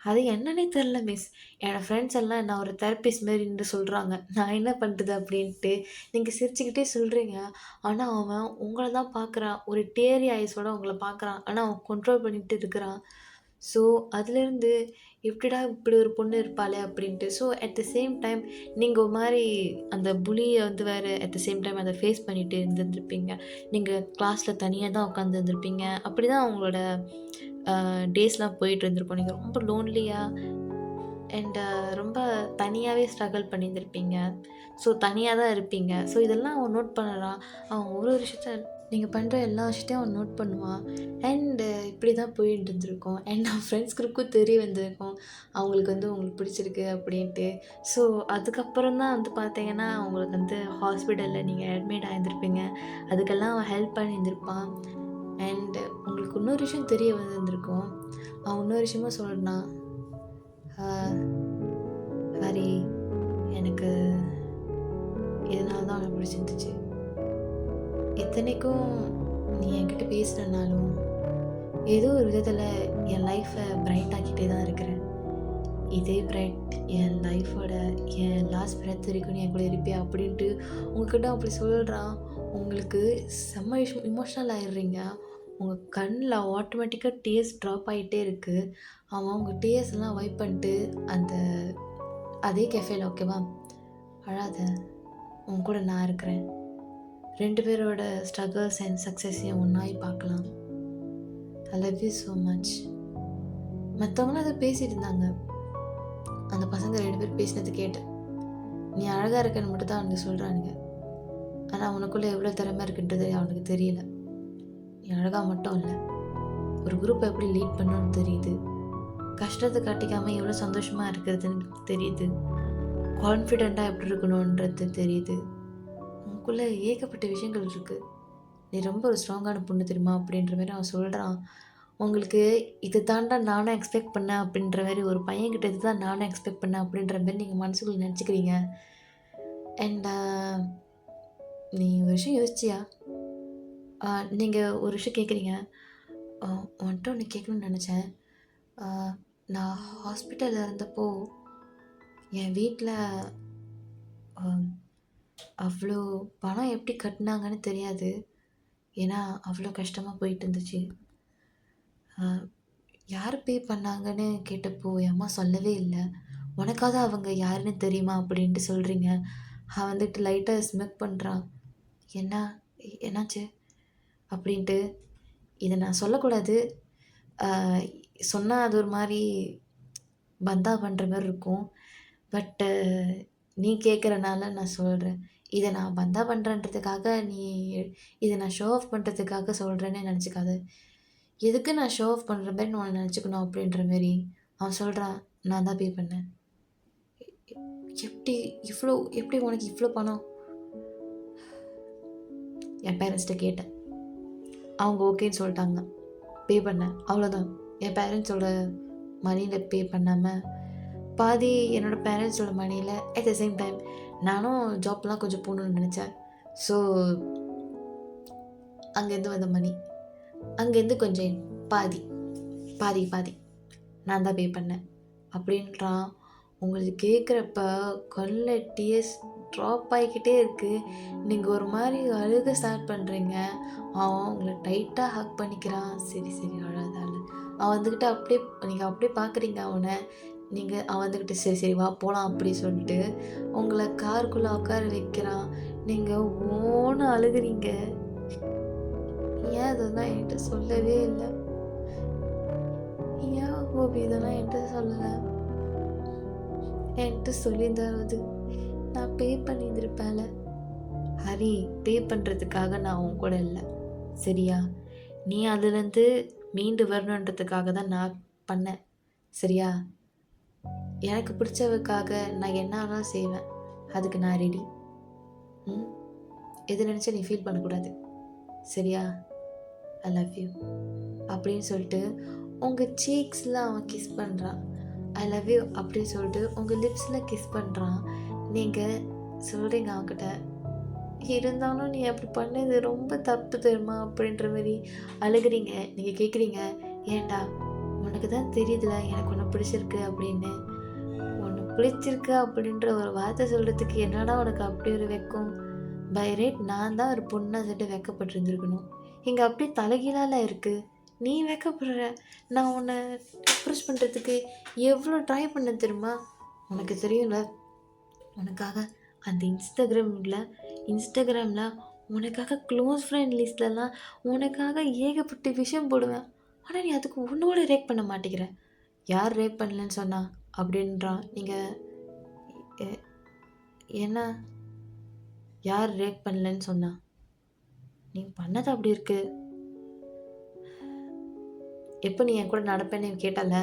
"அது என்னன்னே தெரியல மிஸ். என்னோட ஃப்ரெண்ட்ஸ் எல்லாம் என்ன ஒரு தெரபிஸ்ட் மாரின்னு சொல்றாங்க. நான் என்ன பண்றது?" அப்படின்ட்டு. நீங்க சிரிச்சுக்கிட்டே சொல்றீங்க. ஆனா அவன் உங்கள தான் பார்க்குறான். ஒரு டீயரி ஐஸோட உங்கள பார்க்குறான். ஆனா அவன் கண்ட்ரோல் பண்ணிட்டு இருக்கிறான். ஸோ, அதுலேருந்து "எப்படிடா இப்படி ஒரு பொண்ணு இருப்பாளே!" அப்படின்ட்டு. So, at the same time நீங்க ஒரு மாரி அந்த புலிய வந்து வேற அட் த சேம் டைம் அத ஃபேஸ் பண்ணிட்டு இருந்திருந்திருப்பீங்க. நீங்க கிளாஸ்ல தனியா தான் உட்காந்து இருந்திருப்பீங்க. அப்படிதான் உங்களோட டேஸ்லாம் போயிட்டு இருந்திருக்கும். நீங்க ரொம்ப லோன்லியா அண்ட் ரொம்ப தனியாவே ஸ்ட்ரகிள் பண்ணியிருந்திருப்பீங்க. ஸோ, தனியா தான் இருப்பீங்க. ஸோ, இதெல்லாம் அவன் நோட் பண்ணறான். அவன் ஒரு ஒரு விஷயத்த நீங்க பண்ற எல்லா விஷயத்தையும் அவன் நோட் பண்ணுவான். அண்ட் இப்படி தான் போயிட்டு இருந்திருக்கும். அண்ட் அவன் ஃப்ரெண்ட்ஸ் குரூப்புக்கும் தெரிய வந்திருக்கும். அவங்களுக்கு வந்து உங்களுக்கு பிடிச்சிருக்கு அப்படின்ட்டு. ஸோ, அதுக்கப்புறம் தான் வந்து பார்த்தீங்கன்னா, உங்களுக்கு வந்து ஹாஸ்பிட்டல்ல நீங்க அட்மிட் ஆயிருந்திருப்பீங்க. அதுக்கெல்லாம் அவன் ஹெல்ப் பண்ணியிருந்திருப்பான். அண்ட் உங்களுக்கு இன்னொரு விஷயம் தெரிய வந்திருந்திருக்கும். அவன் இன்னொரு விஷயமும் சொன்னான். ஆ ஹரி, எனக்கு இதனால தான் அவன பிடிச்சிருந்துச்சு. இத்தனைக்கும் நீ என்கிட்ட பேசுறனாலும், ஏதோ ஒரு விதத்தில என் லைஃப பிரைட் ஆக்கிட்டே தான் இருக்கிற. இதே பிரைட் என் லைஃபோட என் லாஸ்ட் பிரெத் வரைக்கும் நீ என் கூட இருப்பியா? அப்படின்ட்டு உங்ககிட்ட அப்படி சொல்றான். உங்களுக்கு செம்ம எமோஷனல் ஆயிடுறீங்க. உங்க கண்ல ஆட்டோமேட்டிக்கா டீயர்ஸ் ட்ராப் ஆயிட்டே இருக்கு. அவன் உங்க டீயர்ஸ்லாம் வைப் பண்ணிட்டு அந்த அதே கெஃபேல ஓகேவா? "அழாத. உன் கூட நான் இருக்கிறேன். 2 பேரோட ஸ்ட்ரகிள்ஸ் அண்ட் சக்ஸஸையும் ஒண்ணாய் பார்க்கலாம். I love you so much." மத்தவங்கலாம் ஏதோ பேசிட்டு இருந்தாங்க. அந்த பசங்க 2 பேரும் பேசினது கேட்டேன். "நீ அழகா இருக்கன்னு மட்டும் தான் அவனுங்க சொல்றானுங்க. ஆனா உனக்குள்ள எவ்வளோ திறமை இருக்குன்றது அவனுக்கு தெரியல. நீ அழகா மட்டும் இல்ல. ஒரு குரூப்ப எப்படி லீட் பண்ணணும்னு தெரியுது. கஷ்டத்த காட்டிக்காம எவ்வளோ சந்தோஷமா இருக்கிறதுன்னு தெரியுது. கான்ஃபிடென்ட்டா எப்படி இருக்கணுன்றது தெரியுது. உன் உனக்குள்ள ஏகப்பட்ட விஷயங்கள் இருக்கு. நீ ரொம்ப ஒரு ஸ்ட்ராங்கான பொண்ணு தெரியுமா? அப்படின்ற மாரி அவன் சொல்றான். உங்களுக்கு இது தான்டா நானும் எக்ஸ்பெக்ட் பண்ணேன் அப்படின்ற மாரி ஒரு பையன்கிட்ட இதுதான் நானும் எக்ஸ்பெக்ட் பண்ணேன் அப்படின்ற மாரி நீங்க மனசுக்குள்ள நெனச்சுக்கிறீங்க. அண்ட் நீ ஒரு விஷயம் யோசிச்சியா? அ நீங்க ஒரு விஷயம் கேட்குறீங்க. அ உன்ட்ட ஒண்ணு கேட்கணும்னு நெனச்சேன். அ நான் ஹாஸ்பிட்டல்ல இருந்தப்போ என் வீட்ல அ அவ்ளோ பணம் எப்படி கட்டுனாங்கன்னு தெரியாது. ஏன்னா, அவ்ளோ கஷ்டமா போயிட்டு இருந்துச்சு. அ யார் பே பண்ணாங்கன்னு கேட்டப்போ, என் அம்மா சொல்லவே இல்ல. "உனக்காவது அவங்க யாருன்னு தெரியுமா?" அப்படின்ட்டு சொல்றீங்க. அவன் வந்துட்டு லைட்டா ஸ்மிக் பண்றான். "என்ன? என்னாச்சு?" அப்படின்ட்டு. இத நான் சொல்லக்கூடாது. அ சொன்னா அது ஒரு மாரி பந்தா பண்ற மாரி இருக்கும். பட்டு நீ கேட்கறனால நான் சொல்றேன். இத நான் பந்தா பண்றேன்றதுக்காக இத நான் ஷோ ஆஃப் பண்றதுக்காக சொல்றேன்னு நெனச்சுக்காத. எதுக்கு நான் ஷோ ஆஃப் பண்ற மாரி நான் உன்ன நெனச்சுக்கணும் அப்படின்ற மாரி. அவன் சொல்றான், "நான் தான் பே பண்ணேன்." எப்டி எப்படி உனக்கு இவ்ளோ பணம்? என் பேரண்ட்ஸ்ட்ட கேட்டேன். அவங்க ஓகேன்னு சொல்ட்டாங்க. பே பண்ணேன். அவ்வளோதான். என் பேரண்ட்ஸோட மனியில பே பண்ணாம, பாதி என்னோட பேரண்ட்ஸோட மனியில அட் த சேம் டைம் நானும் ஜாப்லாம் கொஞ்சம் போணும்னு நெனச்சேன். ஸோ, அங்கேருந்து வந்த மனி. அங்கேருந்து கொஞ்சம் பாதி, பாதி, பாதி நான் தான் பே பண்ணேன். அப்படின்றான். உங்களுக்கு கேட்குறப்ப கண்ல டியர்ஸ் ட்ராப் ஆகிக்கிட்டே இருக்கு. நீங்க ஒரு மாரி அழுக ஸ்டார்ட் பண்றீங்க. அவன் உங்கள டைட்டா ஹக் பண்ணிக்கிறான். சரி, சரி அழாத அழு. அவன் வந்துக்கிட்டு அப்படியே நீங்க அப்படியே பார்க்குறீங்க அவன. அவன் வந்துக்கிட்டு சரி, சரி வா போலாம் அப்படி சொல்லிட்டு உங்கள காருக்குள்ள உட்கார வைக்கிறான். நீங்க ஓன்னு அழுகுறீங்க. ஏன் அதெல்லாம் என்கிட்ட சொல்லவே இல்ல? ஏன் கோபி இதெல்லாம் என்கிட்ட சொல்லல? என்கிட்ட சொல்லியிருந்தாவது நான் பே பண்ணியிருந்திருப்பேன்ல. ஹரி, பே பண்ணுறதுக்காக நான் உன் கூட இல்ல. சரியா? நீ அதுலேருந்து மீண்டு வரணுன்றதுக்காக தான் நான் பண்ணேன். சரியா? எனக்கு பிடிச்சவக்காக நான் என்ன வேணாலும் செய்வேன். அதுக்கு நான் ரெடி. ம். எது நெனச்சும் நீ ஃபீல் பண்ணக்கூடாது. சரியா? ஐ லவ் யூ. அப்படின்னு சொல்லிட்டு உங்க சீக்ஸ்ல அவன் கிஸ் பண்றான். ஐ லவ் யூ அப்படின்னு சொல்லிட்டு உங்க லிப்ஸ்ல கிஸ் பண்றான். நீங்க சொல்றீங்க அவன்கிட்ட, இருந்தாலும் நீ அப்படி பண்ணது ரொம்ப தப்பு தெரியுமா? அப்படின்ற மாரி அழுகுறீங்க. நீங்க கேட்குறீங்க, ஏன்டா உனக்கு தான் தெரியுதுல எனக்கு உன்ன பிடிச்சிருக்கு அப்படின்னு. உன்ன பிடிச்சிருக்கு அப்படின்ற ஒரு வார்த்தை சொல்றதுக்கு என்னடா உனக்கு அப்படி ஒரு வெட்கம்? பை ரைட் நான் தான் ஒரு பொண்ணா சொல்லிட்டு வெட்கப்பட்டுருந்துருக்கணும். இங்க அப்படியே தலைகீழால இருக்கு. நீ வெட்கப்படுற. நான் உன்ன அப்ரோச் பண்ணுறதுக்கு எவ்வளோ ட்ரை பண்ணேன் தெரியுமா? உனக்கு தெரியும்ல, உனக்காக அந்த இன்ஸ்டாகிராமில் உனக்காக க்ளோஸ் ஃப்ரெண்ட் லிஸ்ட்லலாம் உனக்காக ஏகப்பட்ட விஷயம் போடுவேன். ஆனால் நீ அதுக்கு ஒன்று கூட ரேக் பண்ண மாட்டேங்கிற. யார் ரேக் பண்ணலன்னு சொன்னா? அப்படின்றான். நீங்கள் என்ன யார் ரேக் பண்ணலன்னு சொன்னா? நீ பண்ணது அப்படி இருக்கு. எப்போ நீ என் கூட நடப்பேன்னு கேட்டல?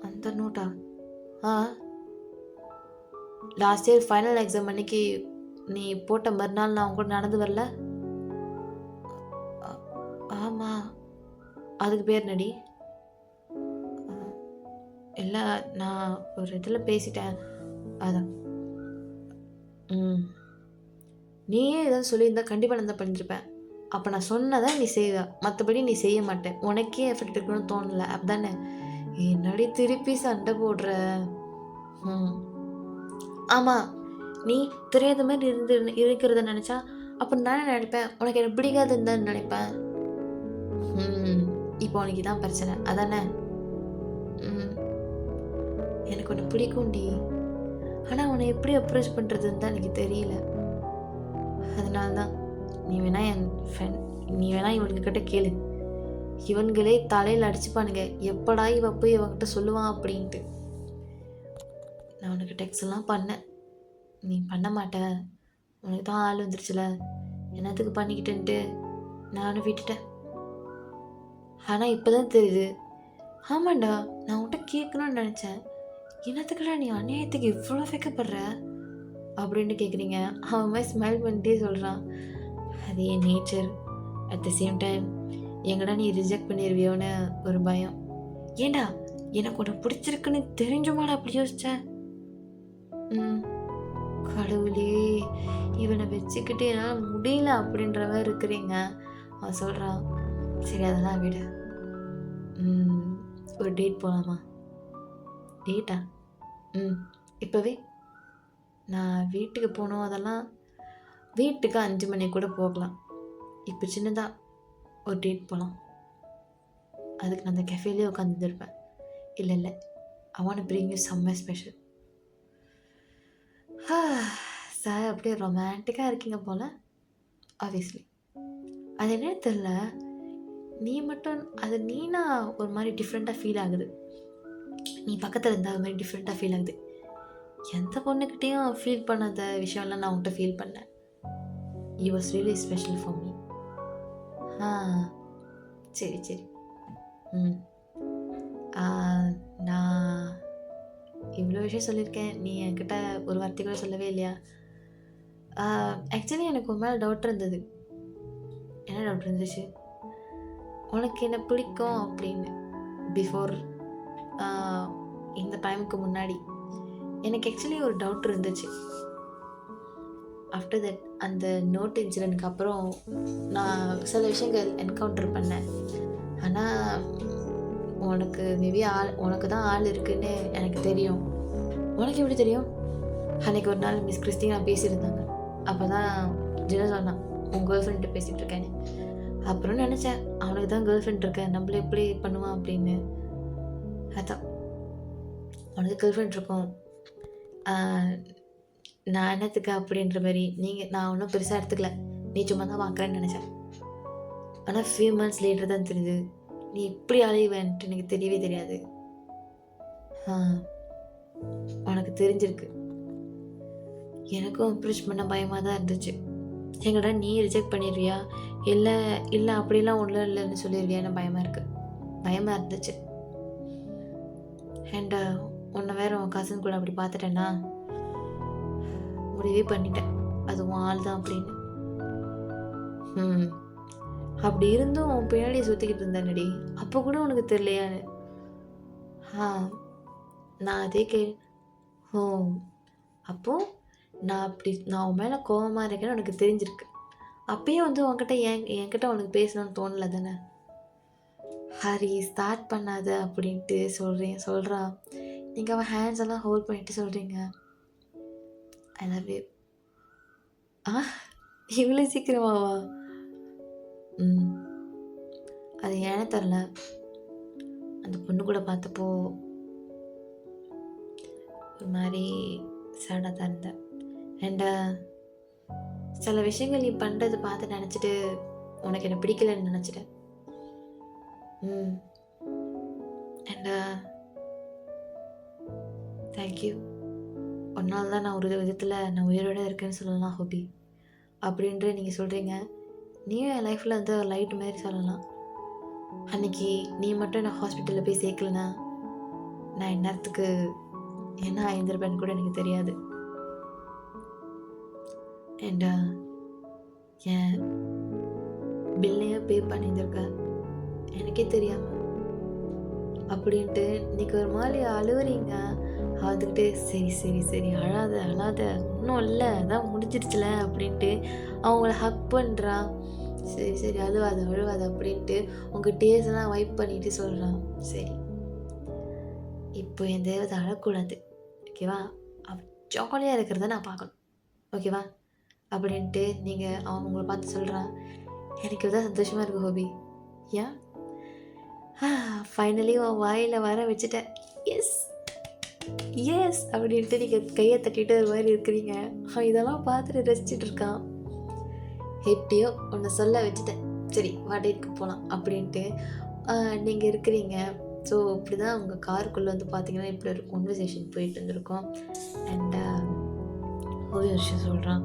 அந்த நோட்டா? ஆ, லாஸ்ட் இயர் ஃபைனல் எக்ஸாம் அன்னைக்கு நீ போட்ட மறுநாள் நான் உன் கூட நடந்து வரல? ஆமாம். அதுக்கு பேர் என்னடி? இல்லை, நான் ஒரு இதில் பேசிட்டேன். அதான். ம். நீயே ஏதாவது சொல்லியிருந்தா கண்டிப்பாக நான் தான் பண்ணியிருப்பேன். அப்போ நான் சொன்னதை நீ செய்வ. மற்றபடி நீ செய்ய மாட்டேன். உனக்கே எஃபெக்ட் இருக்கணும்னு தோணல அப்படிதானே? என்னடி திருப்பி சண்டை போடுற? ம். ஆமாம். நீ தெரியாத மாதிரி இருக்கிறத நினச்சா அப்போ நானே நினைப்பேன் உனக்கு எனக்கு பிடிக்காதுன்னு தான் நினைப்பேன். இப்போ உனக்கு இதான் பிரச்சனை அதானே? ம். எனக்கு உன்னை பிடிக்கும்டி. ஆனால் உன்னை எப்படி அப்ரோச் பண்ணுறதுன்னு தான் எனக்கு தெரியல. அதனால தான் நீ வேணா என் ஃப்ரெண்ட், நீ வேணா இவனுங்கக்கிட்ட கேளு. இவன்களே தலையில் அடிச்சுப்பானுங்க. எப்படா இவ போய் இவன்கிட்ட சொல்லுவான் அப்படின்ட்டு. நான் உனக்கு டெக்ஸ்ட் எல்லாம் பண்ணேன். நீ பண்ண மாட்ட. உனக்கு தான் ஆள் வந்துருச்சுல, என்னத்துக்கு பண்ணிக்கிட்டுன்ட்டு நானும் விட்டுட்டேன். ஆனால் இப்போ தான் தெரியுது. ஆமாண்டா, நான் உன்கிட்ட கேட்கணும்னு நினச்சேன். என்னத்துக்குடா நீ அநியாயத்துக்கு இவ்வளோ வைக்கப்படுற? அப்படின்ட்டு கேட்குறீங்க. அவன் மாதிரி ஸ்மைல் பண்ணிட்டே சொல்கிறான், அது என் nature. At the same time எங்கடா நீ ரிஜெக்ட் பண்ணிடுவியோன்னு ஒரு பயம். ஏண்டா எனக்கு உன்னை பிடிச்சிருக்குன்னு தெரிஞ்சுமாடா அப்படி யோசிச்சேன். ம் கடவுளே, இவனை வச்சுக்கிட்டு என்னால் முடியல அப்படின்ற மாதிரி இருக்கிறீங்க. அவன் சொல்கிறான், சரி அதெல்லாம் விடு. ஒரு டேட் போகலாமா? டேட்டா? இப்போவே நான் வீட்டுக்கு போகணும். அதெல்லாம் வீட்டுக்கு 5 மணி கூட போகலாம். இப்போ சின்னதாக ஒரு டேட் போகலாம். அதுக்கு நான் அந்த கெஃபேலேயே உட்காந்துருப்பேன். இல்லை I want bring you summer special. Sir அப்படியே ரொமான்டிக்காக இருக்கீங்க போல். ஆப்வியஸ்லி அது என்னன்னு தெரில, நீ மட்டும் அது நீனா ஒரு மாதிரி டிஃப்ரெண்ட்டாக ஃபீல் ஆகுது. நீ பக்கத்தில் இருந்தால் அது மாதிரி டிஃப்ரெண்ட்டாக ஃபீல் ஆகுது. எந்த பொண்ணுக்கிட்டேயும் ஃபீல் பண்ணாத விஷயம்லாம் நான் உன்கிட்ட ஃபீல் பண்ணேன். You was really special for me. சரி. நான் இவ்வளோ விஷயம் சொல்லியிருக்கேன், நீ என்கிட்ட ஒரு வார்த்தை கூட சொல்லவே இல்லையா? ஆக்சுவலி எனக்கு ஒரு மேலே டவுட் இருந்தது. என்ன டவுட் இருந்துச்சு? உனக்கு என்ன பிடிக்கும் அப்படின்னு. பிஃபோர் இந்த டைமுக்கு முன்னாடி எனக்கு ஆக்சுவலி ஒரு டவுட் இருந்துச்சு. ஆஃப்டர் தட் அந்த நோட் இன்சிடென்ட்க்கு அப்புறம் நான் சில விஷயங்கள் என்கவுண்டர் பண்ணேன். ஆனால் உனக்கு மேபி உனக்கு தான் ஆள் இருக்குன்னு எனக்கு தெரியும். உனக்கு எப்படி தெரியும்? அன்றைக்கி ஒரு நாள் மிஸ் கிறிஸ்டினா பேசியிருந்தாங்க. அப்போ தான் ஜின சொன்னான், உன் கேர்ள் ஃப்ரெண்ட்டு பேசிகிட்டு இருக்கேன்னு. அப்புறம் நினச்சேன், அவனுக்கு தான் கேர்ள் ஃப்ரெண்ட் இருக்கேன், நம்மள எப்படி பண்ணுவான் அப்படின்னு. அதான் அவனுக்கு கேர்ள் ஃப்ரெண்ட் இருக்கும், நான் என்னத்துக்கு அப்படின்ற மாதிரி. நான் ஒன்றும் பெருசாக எடுத்துக்கல, நீ சும்மா தான் பார்க்குறேன்னு நினச்சேன். ஆனால் ஃபியூ மந்த்ஸ் லேட்டர் தான் தெரியுது நீ இப்படி அழைவேன்ட்டு. எனக்கு தெரியவே தெரியாது. உனக்கு தெரிஞ்சிருக்கு. எனக்கும் அப்ரோச் பண்ண பயமாக தான் இருந்துச்சு. எங்கடா நீ ரிஜெக்ட் பண்ணிடுவியா, இல்லை அப்படிலாம் ஒன்றும் இல்லைன்னு சொல்லிடுவியான்னு பயமாக இருந்துச்சு. அண்ட் உன்னை வேற உன் கசின் கூட அப்படி பார்த்துட்டேன்னா முடிவே பண்ணிட்டேன், அது உன் ஆள் தான் அப்படின்னு. அப்படி இருந்தும் உன் பின்னாடியே சுற்றிக்கிட்டு இருந்தேன்டி, அப்போ கூட உனக்கு தெரியலையான்னு. நான் அதே அப்போது நான் உன் மேலே கோபமாக இருக்கேன்னு உனக்கு தெரிஞ்சிருக்கு. அப்பயே உன்கிட்ட என்கிட்ட உனக்கு பேசணும்னு தோணலை தானே? ஹரி ஸ்டார்ட் பண்ணாத அப்படின்ட்டு சொல்கிறான். நீங்கள் அவன் ஹேண்ட்ஸ் எல்லாம் ஹோல்ட் பண்ணிட்டு சொல்கிறீங்க, ஐ லவ் யூ. இவ்வளோ சீக்கிரமாவா? அது ஏன்னு தெரில, அந்த பொண்ணு கூட பார்த்தப்போ ஒரு மாதிரி சேடாக தான் இருந்தேன். அண்ட் சில விஷயங்கள் நீ பண்ணுறது பார்த்து நினச்சிட்டு உனக்கு என்ன பிடிக்கலன்னு நினச்சிட்டேன். And thank you. ஒரு நாள் தான் நான் ஒரு விதத்தில் நான் உயிரோடு இருக்கேன்னு சொல்லலாம் ஹோபி அப்படின்ற நீங்கள் சொல்கிறீங்க. நீயும் என் லைஃப்பில் வந்து லைட் மாதிரி சொல்லலாம். அன்றைக்கி நீ மட்டும் நான் ஹாஸ்பிட்டலில் போய் சேர்க்கலனா நான் இந்நேரத்துக்கு என்ன ஆயிருந்திருப்பேன்னு கூட எனக்கு தெரியாது. அண்ட் என் பில்லையும் பே பண்ணியிருந்திருக்க எனக்கே தெரியாமல் அப்படின்ட்டு இன்றைக்கி ஒரு மாதிரி அழுவுறீங்க. அதுக்கிட்டே சரி அழாத ஒன்றும் இல்லை, அதான் முடிஞ்சிருச்சுல அப்படின்ட்டு அவங்கள ஹக் பண்ணுறான். சரி அழுவாத அப்படின்ட்டு உங்கள் டேஸ்லாம் வைப் பண்ணிட்டு சொல்கிறான். சரி இப்போ என் தேவதை அழக்கூடாது, ஓகேவா? ஜாலியாக இருக்கிறத நான் பார்க்கணும், ஓகேவா? அப்படின்ட்டு நீங்கள் அவங்கள பார்த்து சொல்கிறான். எனக்கு தான் சந்தோஷமாக இருக்குது ஹோபி. ஏன் ஃபைனலி உன் வாயில் வர வச்சுட்டேன். எஸ் அப்படின்ட்டு நீங்கள் கையை தட்டிட்டு ஒரு மாதிரி இருக்கிறீங்க. இதெல்லாம் பார்த்துட்டு ரசிச்சுட்டு இருக்கான். எப்படியோ ஒன்று சொல்ல வச்சுட்டேன், சரி வாடகைக்கு போகலாம் அப்படின்ட்டு நீங்கள் இருக்கிறீங்க. ஸோ இப்படி தான் உங்கள் காருக்குள்ளே வந்து பார்த்தீங்கன்னா இப்படி ஒரு கான்வர்சேஷன் போயிட்டு இருந்திருக்கோம். அண்ட் ஒரு விஷயம் சொல்கிறான்.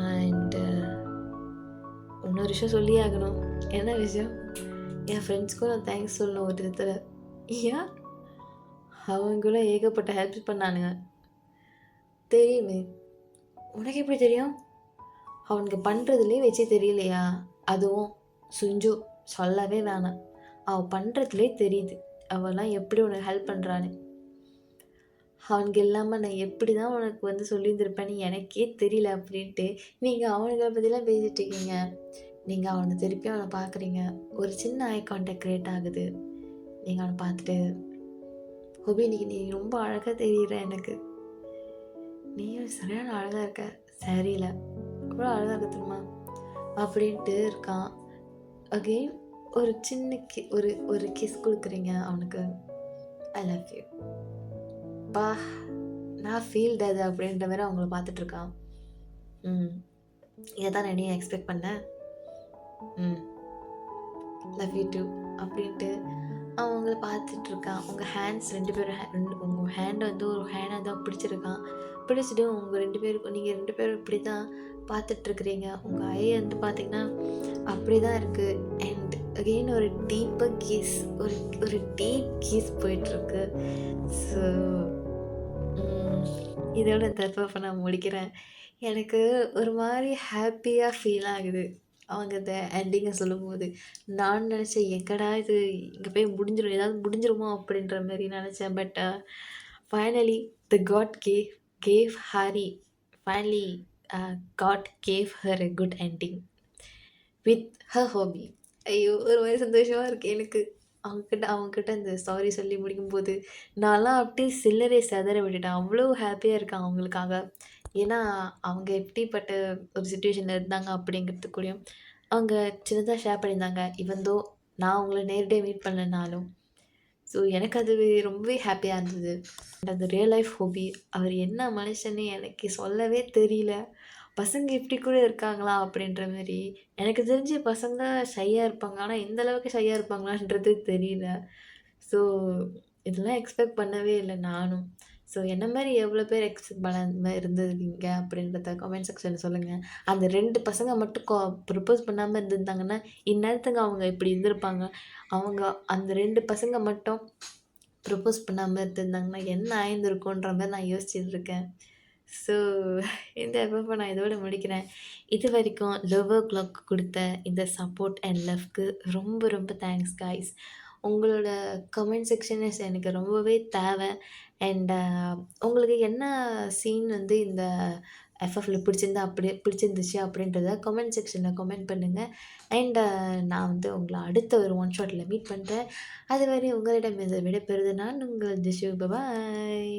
அண்டு இன்னொரு விஷயம் சொல்லி ஆகணும். என்ன விஷயம்? என் ஃப்ரெண்ட்ஸ்க்கும் நான் தேங்க்ஸ் சொல்லணும் ஒரு விதத்தில். ஏன் அவங்களும் ஏகப்பட்ட ஹெல்ப் பண்ணானுங்க தெரியுமே. உனக்கு எப்படி தெரியும்? அவனுக்கு பண்ணுறதுலே வச்சே தெரியலையா? அதுவும் சுஞ்சு சொல்லவே வேணாம். அவள் பண்ணுறதுலே தெரியுது. அவள்லாம் எப்படி உனக்கு ஹெல்ப் பண்ணுறான்னு. அவனுக்கு இல்லாமல் நான் எப்படி தான் உனக்கு வந்து சொல்லியிருந்திருப்பேன்னு எனக்கே தெரியல அப்படின்ட்டு நீங்கள் அவனுங்களை பற்றிலாம் பேசிகிட்டு இருக்கீங்க. நீங்கள் அவனை திருப்பி அவனை பார்க்குறீங்க. ஒரு சின்ன ஐ கான்டாக்ட் கிரியேட் ஆகுது. நீங்கள் அவனை பார்த்துட்டு, ஹோபி இன்னைக்கு நீ ரொம்ப அழகாக தெரியுற எனக்கு. நீயும் சரியான அழகாக இருக்க. சரியில்லை எவ்வளோ அழகாக இருக்க தெரியுமா அப்படின்ட்டு இருக்கான். அகெயின் ஒரு சின்ன ஒரு ஒரு கிஸ் கொடுக்குறீங்க அவனுக்கு. ஐ லவ் யூ பா, நான் ஃபீல் டது அப்படின்ற மாதிரி அவங்கள பார்த்துட்ருக்கான். இதை தான் நான் எக்ஸ்பெக்ட் பண்ணேன். லவ் யூ டூ அப்படின்ட்டு அவங்கள பார்த்துட்ருக்கான். உங்கள் ஹேண்ட்ஸ் ரெண்டு பேரும் உங்கள் ஹேண்டை வந்து ஒரு ஹேண்டை தான் பிடிச்சிருக்கான். பிடிச்சிட்டு உங்கள் ரெண்டு பேருக்கும் நீங்கள் ரெண்டு பேரும் இப்படி தான் பார்த்துட்ருக்குறீங்க. உங்கள் ஐ வந்து பார்த்திங்கன்னா அப்படி தான் இருக்குது. அண்ட் அகெயின் ஒரு டீப்பாக கீஸ் ஒரு டீப் கீஸ் போயிட்டுருக்கு. ஸோ இதோட தற்ப நான் முடிக்கிறேன். எனக்கு ஒரு மாதிரி ஹாப்பியாக ஃபீல் ஆகுது அவங்க இந்த எண்டிங்கை சொல்லும்போது. நான் நினச்சேன் எங்கடா இது இங்கே போய் முடிஞ்சிடும், ஏதாவது முடிஞ்சிருமோ அப்படின்ற மாதிரி நினச்சேன். But finally the god gave her finally god gave her a good ending with her hobby. ஐயோ ஒரு மாதிரி சந்தோஷமாக இருக்குது எனக்கு. அவங்கக்கிட்ட இந்த சாரி சொல்லி முடிக்கும்போது நான்லாம் அப்படியே சில்லறை செதற விட்டுட்டேன். அவ்வளோ ஹாப்பியாக இருக்கேன் அவங்களுக்காக. ஏன்னா அவங்க எப்படிப்பட்ட ஒரு சுச்சுவேஷனில் இருந்தாங்க அப்படிங்கிறதுக்கூடயும் அவங்க சின்னதாக ஷேர் பண்ணியிருந்தாங்க. இவந்தோ நான் அவங்கள நேரடியாக மீட் பண்ணலனாலும். ஸோ எனக்கு அது ரொம்பவே ஹாப்பியாக இருந்தது. அந்த ரியல் லைஃப் ஹோபி அவர் என்ன மனுஷன்னு எனக்கு சொல்லவே தெரியல. பசங்க இப்படி கூட இருக்காங்களா அப்படின்ற மாதிரி. எனக்கு தெரிஞ்ச பசங்க ஷையாக இருப்பாங்க. ஆனால் இந்த அளவுக்கு ஷையாக இருப்பாங்களான்றது தெரியல. ஸோ இதெல்லாம் எக்ஸ்பெக்ட் பண்ணவே இல்லை நானும். ஸோ என்ன மாதிரி எவ்வளோ பேர் எக்ஸ்பெக்ட் பண்ண இருந்திருக்கீங்க அப்படின்றத கமெண்ட் செக்ஷனில் சொல்லுங்கள். அந்த 2 பசங்க மட்டும் ப்ரப்போஸ் பண்ணாமல் இருந்திருந்தாங்கன்னா இந்நேரத்துக்கு அவங்க இப்படி இருந்திருப்பாங்க. அவங்க அந்த 2 பசங்க மட்டும் ப்ரப்போஸ் பண்ணாமல் இருந்திருந்தாங்கன்னா என்ன ஆயிருந்திருக்குன்ற மாதிரி நான் யோசிச்சுட்டு இருக்கேன். ஸோ இந்த எஃப்எஃப்பை நான் இதோட முடிக்கிறேன். இது வரைக்கும் லவ்வர் கிளாக் கொடுத்த இந்த சப்போர்ட் அண்ட் லவ்க்கு ரொம்ப ரொம்ப தேங்க்ஸ் காய்ஸ். உங்களோட கமெண்ட் செக்ஷன்ஸ் எனக்கு ரொம்பவே தேவை. அண்ட் உங்களுக்கு என்ன சீன் வந்து இந்த எஃப்எஃப்ல பிடிச்சிருந்துச்சு அப்படின்றத கமெண்ட் செக்ஷனில் கமெண்ட் பண்ணுங்கள். அண்ட் நான் வந்து உங்களை அடுத்த ஒரு ஒன் ஷாட்டில் மீட் பண்ணுறேன். அதுவரை உங்களிடம் இதை விடைபெறுது நான் உங்கள் ஜிஷு. பாய்.